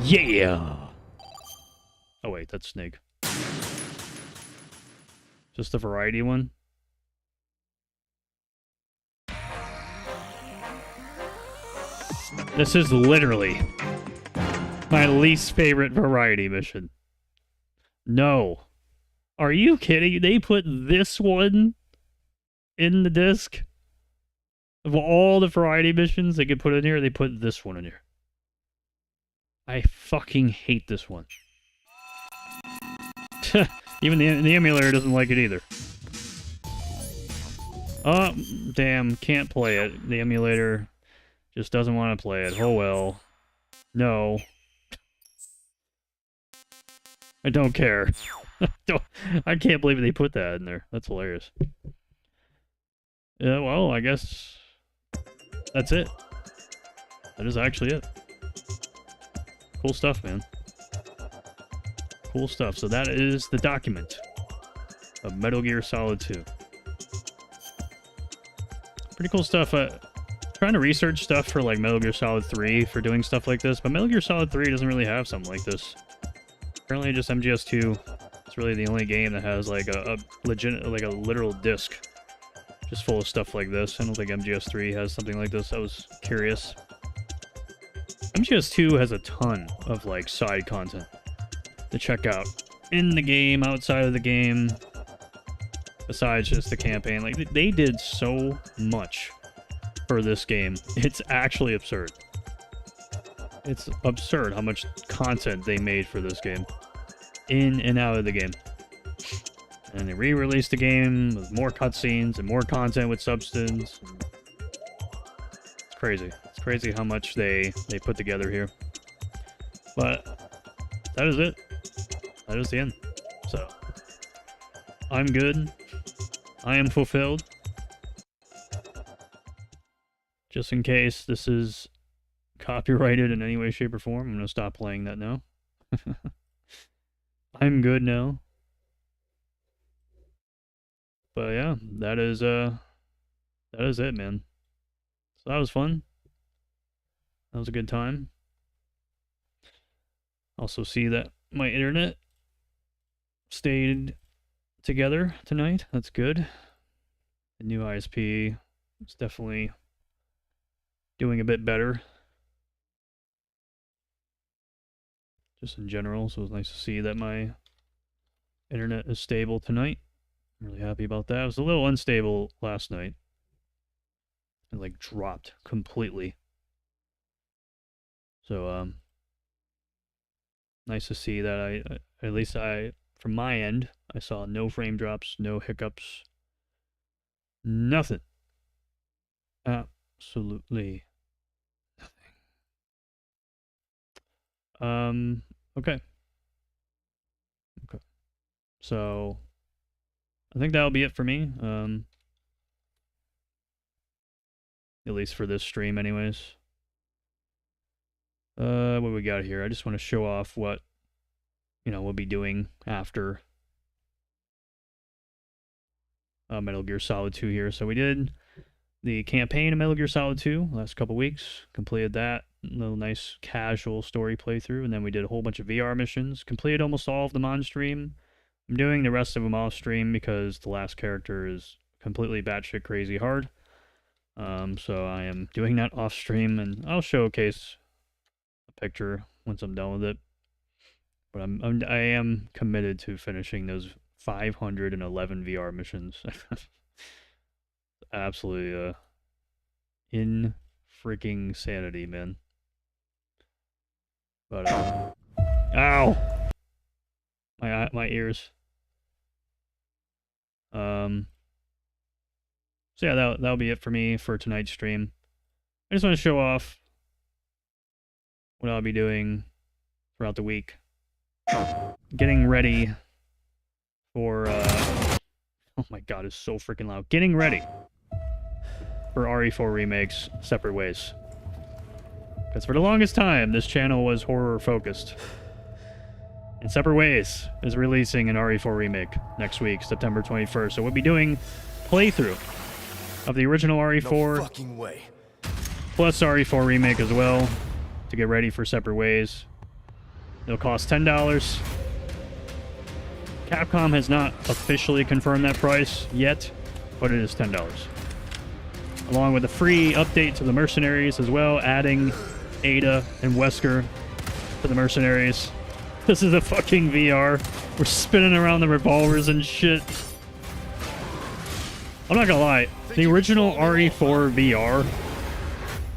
Speaker 1: Yeah. Oh wait, that's Snake. Just the variety one. This is literally my least favorite variety mission. No. Are you kidding? They put this one in the disc? Of all the variety missions they could put in here, they put this one in here. I fucking hate this one. Even the emulator doesn't like it either. Oh, damn. Can't play it. The emulator just doesn't want to play it. Oh well. No. I don't care. I can't believe they put that in there. That's hilarious. Yeah, well, I guess that's it. That is actually it. Cool stuff, man. Cool stuff. So that is the document of Metal Gear Solid 2. Pretty cool stuff. Trying to research stuff for like Metal Gear Solid 3 for doing stuff like this, but Metal Gear Solid 3 doesn't really have something like this. Apparently just MGS2. It's really the only game that has like a legit, like a literal disc just full of stuff like this. I don't think MGS3 has something like this. I was curious. MGS2 has a ton of like side content to check out in the game, outside of the game, besides just the campaign. Like they did so much for this game. It's actually absurd. It's absurd how much content they made for this game, in and out of the game. And they re-released the game with more cutscenes and more content with substance. It's crazy. It's crazy how much they put together here. But that is it. that is the end. So, I'm good. I am fulfilled. Just in case this is copyrighted in any way, shape, or form, I'm going to stop playing that now. I'm good now. But yeah, that is it, man. So that was fun. That was a good time. Also see that my internet stayed together tonight. That's good. The new ISP is definitely doing a bit better. Just in general, so it's nice to see that my internet is stable tonight. I'm really happy about that. It was a little unstable last night. It like dropped completely. So nice to see that at least from my end, I saw no frame drops, no hiccups, nothing. Absolutely nothing. Okay. So I think that'll be it for me. At least for this stream anyways. What we got here? I just want to show off what, we'll be doing after Metal Gear Solid 2 here. So we did the campaign of Metal Gear Solid 2 last couple weeks. Completed that. A little nice casual story playthrough. And then we did a whole bunch of VR missions. Completed almost all of them on stream. I'm doing the rest of them off stream because the last character is completely batshit crazy hard. So I am doing that off stream, and I'll showcase a picture once I'm done with it. But I am committed to finishing those 511 VR missions. Absolutely in freaking sanity, man. But ow, my ears. So yeah, that'll be it for me for tonight's stream. I just want to show off what I'll be doing throughout the week. Getting ready for oh my god, it's so freaking loud. Getting ready for RE4 Remake's Separate Ways. Because for the longest time, this channel was horror focused. And Separate Ways is releasing an RE4 remake next week, September 21st. So we'll be doing playthrough of the original RE4
Speaker 7: No fucking way.
Speaker 1: plus RE4 remake as well to get ready for Separate Ways. It'll cost $10. Capcom has not officially confirmed that price yet, but it is $10. Along with a free update to the Mercenaries as well, adding Ada and Wesker to the Mercenaries. This is a fucking VR. We're spinning around the revolvers and shit. I'm not gonna lie, the original RE4 VR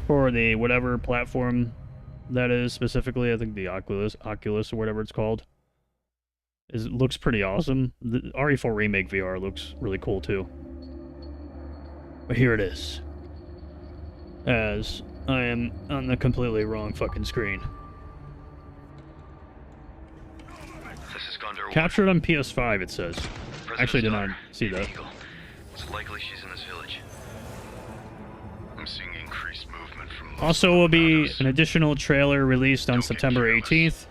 Speaker 1: for the whatever platform that is specifically, I think the Oculus or whatever it's called, looks pretty awesome. The RE4 Remake VR looks really cool too. But here it is. As I am on the completely wrong fucking screen. Captured on PS5, it says. Actually, did not see that.
Speaker 11: It's likely she's in this village. I'm seeing increased movement from
Speaker 1: Also, will be an additional trailer released on September 18th,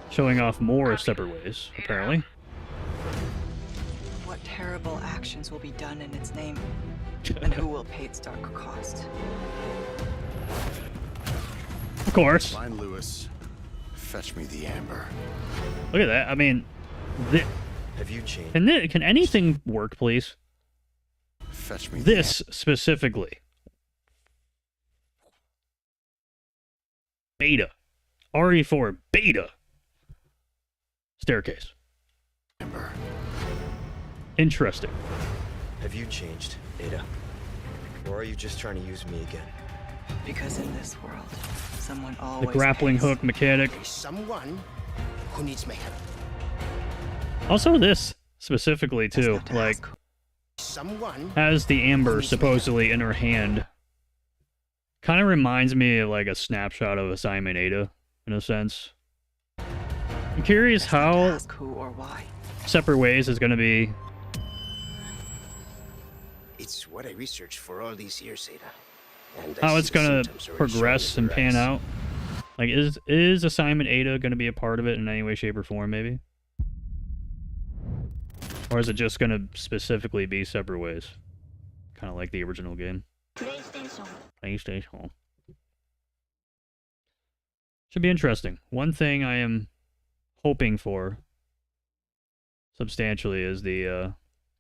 Speaker 1: showing off more Separate Ways, apparently.
Speaker 12: What terrible actions will be done in its name, and who will pay its dark cost?
Speaker 1: Of course.
Speaker 11: Find Lewis. Fetch me the amber.
Speaker 1: Look at that. I mean,
Speaker 11: Have you changed?
Speaker 1: can anything work, please?
Speaker 11: Fetch me
Speaker 1: This specifically. Beta. RE4 beta. Staircase.
Speaker 11: amber.
Speaker 1: Interesting.
Speaker 13: Have you changed, Ada? Or are you just trying to use me again?
Speaker 12: Because in this world, someone
Speaker 1: The
Speaker 12: always
Speaker 1: grappling
Speaker 12: pays.
Speaker 1: hook mechanic.
Speaker 13: Someone who needs me.
Speaker 1: Also this specifically too, like,
Speaker 13: Someone
Speaker 1: has the amber supposedly in her hand. Kind of reminds me of like a snapshot of Assignment Ada, in a sense. I'm curious how
Speaker 12: Ask who or why.
Speaker 1: Separate Ways is going to be.
Speaker 14: It's what I researched for all these years, Ada. And
Speaker 1: How
Speaker 14: I
Speaker 1: it's
Speaker 14: see the
Speaker 1: going to
Speaker 14: symptoms already
Speaker 1: progress
Speaker 14: showing
Speaker 1: and
Speaker 14: in
Speaker 1: pan
Speaker 14: your eyes.
Speaker 1: out. Like, is Assignment Ada going to be a part of it in any way, shape, or form, maybe? Or is it just going to specifically be Separate Ways? Kind of like the original game. PlayStation. Should be interesting. One thing I am hoping for substantially is the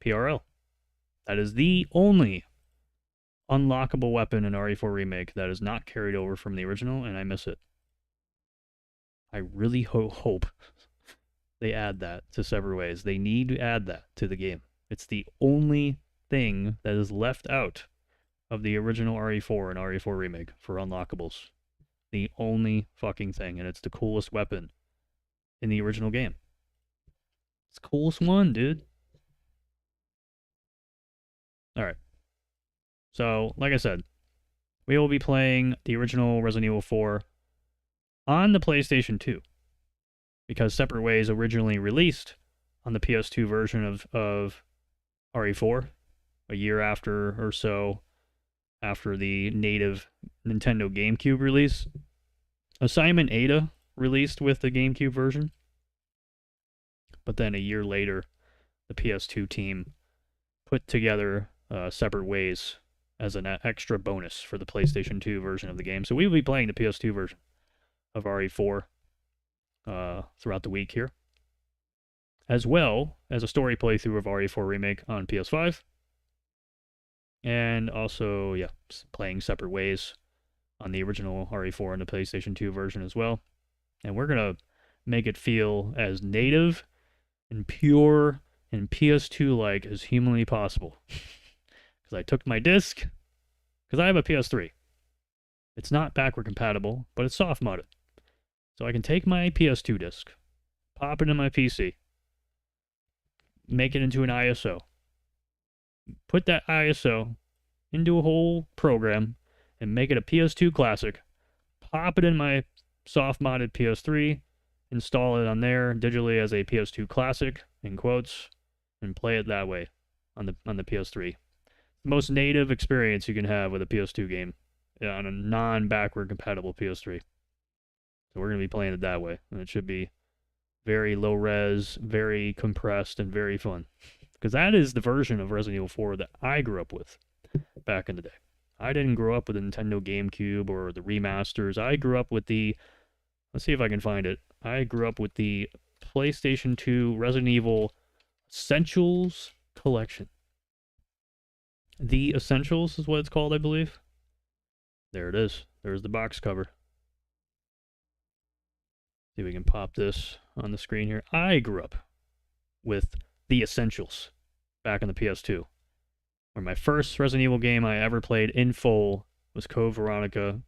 Speaker 1: PRL. That is the only unlockable weapon in RE4 Remake that is not carried over from the original, and I miss it. I really hope they add that to Separate Ways. They need to add that to the game. It's the only thing that is left out of the original RE4 and RE4 Remake for unlockables. The only fucking thing, and it's the coolest weapon in the original game. It's the coolest one, dude. Alright. So, like I said, we will be playing the original Resident Evil 4 on the PlayStation 2. Because Separate Ways originally released on the PS2 version of RE4 a year after or so after the native Nintendo GameCube release. Assignment Ada released with the GameCube version. But then a year later, the PS2 team put together Separate Ways as an extra bonus for the PlayStation 2 version of the game. So we will be playing the PS2 version of RE4 throughout the week here, as well as a story playthrough of RE4 Remake on PS5. And also, yeah, playing Separate Ways on the original RE4 and the PlayStation 2 version as well. And we're going to make it feel as native and pure and PS2-like as humanly possible. Because I took my disc, because I have a PS3. It's not backward compatible, but it's soft modded. So I can take my PS2 disc, pop it in my PC, make it into an ISO, put that ISO into a whole program, and make it a PS2 classic, pop it in my soft modded PS3, install it on there digitally as a PS2 classic, in quotes, and play it that way on the PS3. The most native experience you can have with a PS2 game on a non-backward compatible PS3. So we're going to be playing it that way, and it should be very low res, very compressed, and very fun. Because that is the version of Resident Evil 4 that I grew up with back in the day. I didn't grow up with the Nintendo GameCube or the remasters. I grew up with the, let's see if I can find it. I grew up with the PlayStation 2 Resident Evil Essentials Collection. The Essentials is what it's called, I believe. There it is. There's the box cover. See if we can pop this on the screen here. I grew up with The Essentials back on the PS2. Where my first Resident Evil game I ever played in full was Code Veronica.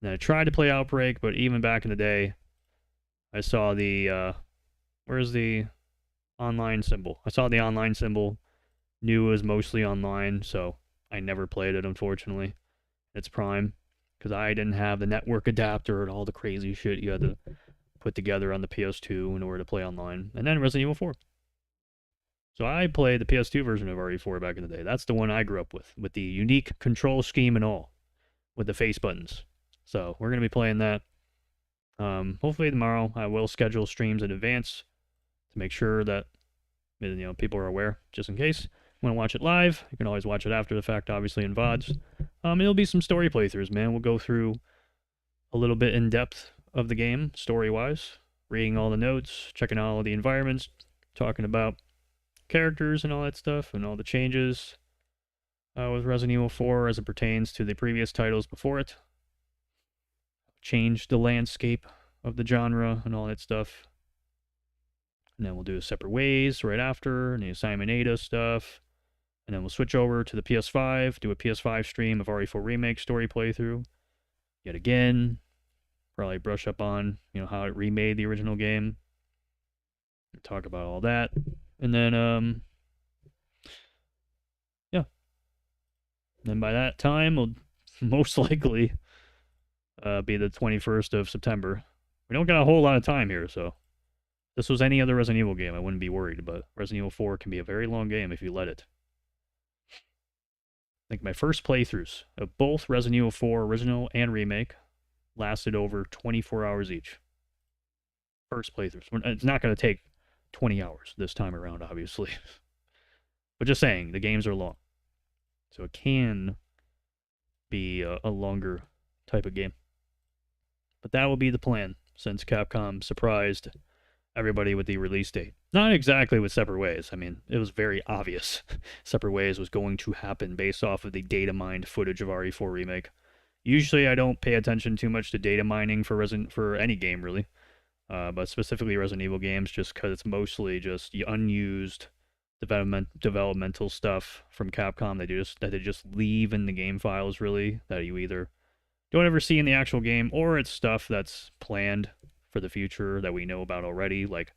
Speaker 1: And I tried to play Outbreak, but even back in the day, I saw the, where's the online symbol? I saw the online symbol, knew it was mostly online, so I never played it, unfortunately. It's Prime. Because I didn't have the network adapter and all the crazy shit you had to put together on the PS2 in order to play online. And then Resident Evil 4. So I played the PS2 version of RE4 back in the day. That's the one I grew up with the unique control scheme and all, with the face buttons. So we're going to be playing that. Hopefully tomorrow I will schedule streams in advance to make sure that people are aware, just in case. Want to watch it live, you can always watch it after the fact, obviously, in VODs. It'll be some story playthroughs, man. We'll go through a little bit in depth of the game, story-wise, reading all the notes, checking out all the environments, talking about characters and all that stuff, and all the changes with Resident Evil 4 as it pertains to the previous titles before it. Changed the landscape of the genre and all that stuff. And then we'll do Separate Ways right after, and the Assignment Ada stuff. And then we'll switch over to the PS5, do a PS5 stream of RE4 Remake story playthrough. Yet again, probably brush up on, how it remade the original game. Talk about all that. And then, yeah. And then by that time, we'll most likely be the 21st of September. We don't got a whole lot of time here, so this was any other Resident Evil game, I wouldn't be worried, but Resident Evil 4 can be a very long game if you let it. I think my first playthroughs of both Resident Evil 4 original and remake lasted over 24 hours each. First playthroughs. It's not going to take 20 hours this time around, obviously. But just saying, the games are long. So it can be a longer type of game. But that will be the plan, since Capcom surprised everybody with the release date. Not exactly with Separate Ways. I mean, it was very obvious Separate Ways was going to happen based off of the data mined footage of RE4 Remake. Usually I don't pay attention too much to data mining for any game, really. But specifically Resident Evil games, just because it's mostly just the unused developmental stuff from Capcom that they just leave in the game files, really, that you either don't ever see in the actual game, or it's stuff that's planned for the future that we know about already. Like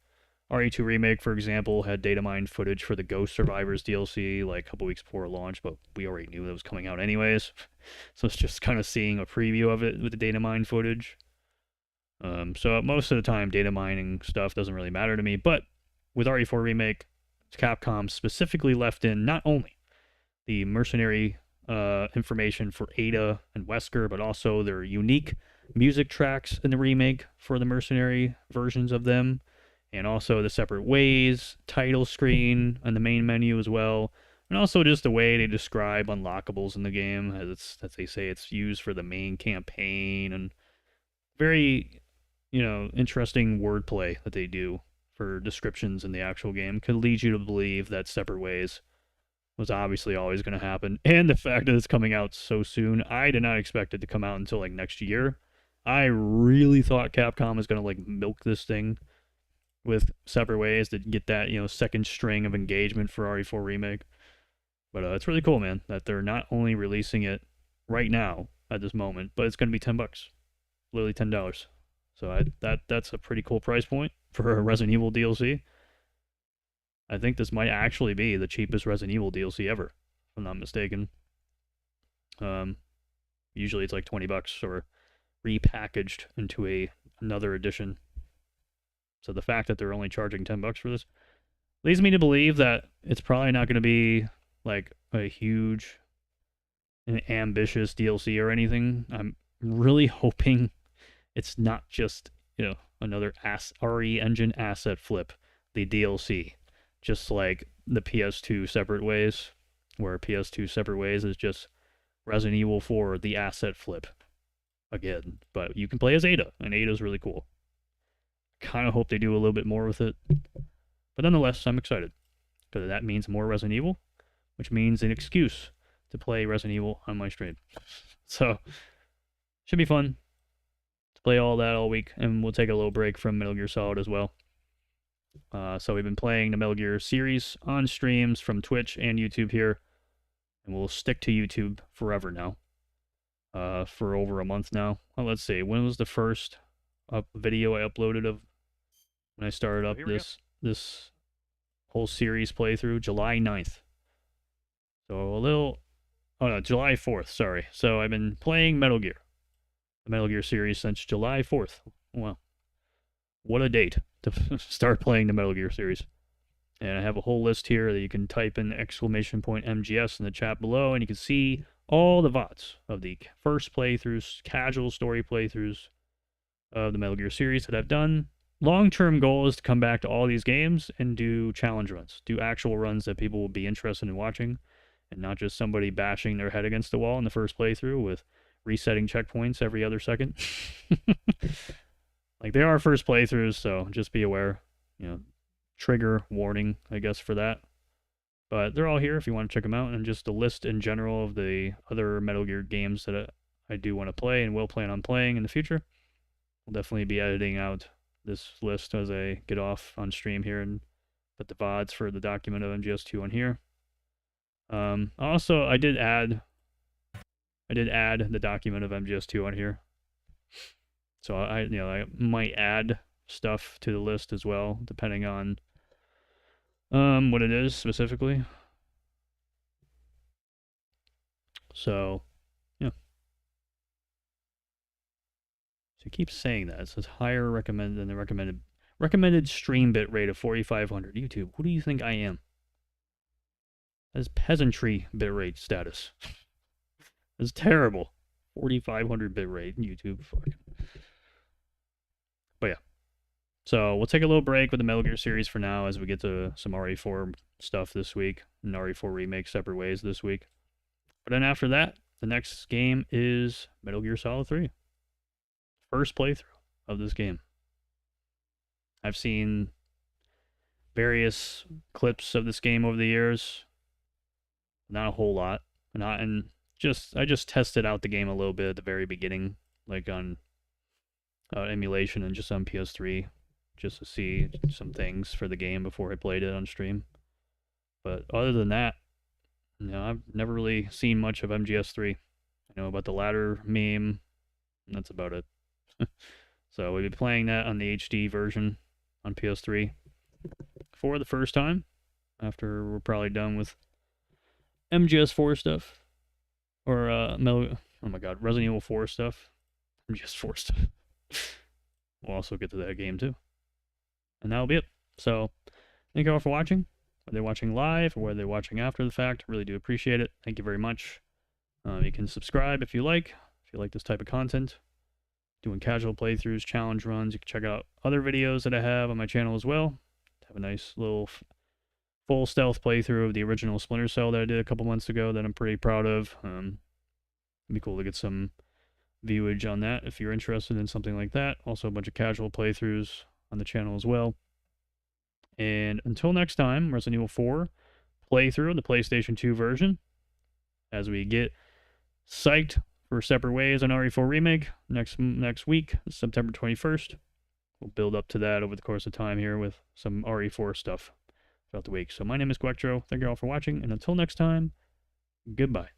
Speaker 1: RE2 Remake, for example, had data mined footage for the Ghost Survivors DLC like a couple weeks before launch, but we already knew that was coming out anyways. So it's just kind of seeing a preview of it with the data mined footage. So most of the time, data mining stuff doesn't really matter to me, but with RE4 Remake, Capcom specifically left in not only the mercenary information for Ada and Wesker, but also their unique music tracks in the remake for the mercenary versions of them, and also the Separate Ways title screen and the main menu as well, and also just the way they describe unlockables in the game, as they say it's used for the main campaign, and very, interesting wordplay that they do for descriptions in the actual game could lead you to believe that Separate Ways was obviously always going to happen. And the fact that it's coming out so soon, I did not expect it to come out until like next year. I really thought Capcom was going to like milk this thing with Separate Ways to get that, second string of engagement for RE4 Remake. But it's really cool, man, that they're not only releasing it right now at this moment, but it's going to be $10. Literally $10. So that's a pretty cool price point for a Resident Evil DLC. I think this might actually be the cheapest Resident Evil DLC ever, if I'm not mistaken. Usually it's like $20 or repackaged into another edition. So the fact that they're only charging $10 for this leads me to believe that it's probably not going to be like a huge and ambitious DLC or anything. I'm really hoping it's not just, another RE Engine asset flip, the DLC. Just like the PS2 Separate Ways, where PS2 Separate Ways is just Resident Evil 4, the asset flip. Again, but you can play as Ada, and Ada's really cool. Kind of hope they do a little bit more with it. But nonetheless, I'm excited, because that means more Resident Evil, which means an excuse to play Resident Evil on my stream. So, should be fun to play all that all week, and we'll take a little break from Metal Gear Solid as well. So we've been playing the Metal Gear series on streams from Twitch and YouTube here, and we'll stick to YouTube forever now, for over a month now. Well, let's see, when was the first video I uploaded of when I started up this whole series playthrough? July 9th. So July 4th, sorry. So I've been playing Metal Gear, the Metal Gear series, since July 4th. Wow. What a date to start playing the Metal Gear series. And I have a whole list here that you can type in !MGS in the chat below, and you can see all the VODs of the first playthroughs, casual story playthroughs of the Metal Gear series that I've done. Long-term goal is to come back to all these games and do challenge runs, do actual runs that people will be interested in watching, and not just somebody bashing their head against the wall in the first playthrough with resetting checkpoints every other second. Like, they are first playthroughs, so just be aware. Trigger warning, I guess, for that. But they're all here if you want to check them out, and just a list in general of the other Metal Gear games that I do want to play and will plan on playing in the future. I'll definitely be editing out this list as I get off on stream here and put the VODs for the document of MGS2 on here. Also, I did add the document of MGS2 on here. So I might add stuff to the list as well, depending on what it is specifically. So, yeah. So it keeps saying that. It says higher recommended than the recommended. Recommended stream bit rate of 4500. YouTube, who do you think I am? That's peasantry bitrate status. That's terrible. 4500 bitrate YouTube. Fucking. But yeah. So we'll take a little break with the Metal Gear series for now as we get to some RE4 stuff this week. And RE4 Remake separate ways this week. But then after that, the next game is Metal Gear Solid 3. First playthrough of this game. I've seen various clips of this game over the years. Not a whole lot. I just tested out the game a little bit at the very beginning, like on emulation and just on PS3, just to see some things for the game before I played it on stream. But other than that, I've never really seen much of MGS3. I know about the ladder meme, and that's about it. So we'll be playing that on the HD version on PS3 for the first time, after we're probably done with MGS4 stuff. Or, Resident Evil 4 stuff. MGS4 stuff. We'll also get to that game too. And that'll be it. So, thank you all for watching. Whether they're watching live or whether they're watching after the fact, really do appreciate it. Thank you very much. You can subscribe if you like this type of content. Doing casual playthroughs, challenge runs. You can check out other videos that I have on my channel as well. Have a nice little full stealth playthrough of the original Splinter Cell that I did a couple months ago that I'm pretty proud of. It'd be cool to get some viewage on that if you're interested in something like that. Also a bunch of casual playthroughs on the channel as well. And until next time, Resident Evil 4 playthrough, the PlayStation 2 version, as we get psyched for separate ways on RE4 Remake next week, September 21st. We'll build up to that over the course of time here with some RE4 stuff throughout the week. So my name is Gwektro. Thank you all for watching, and until next time, goodbye.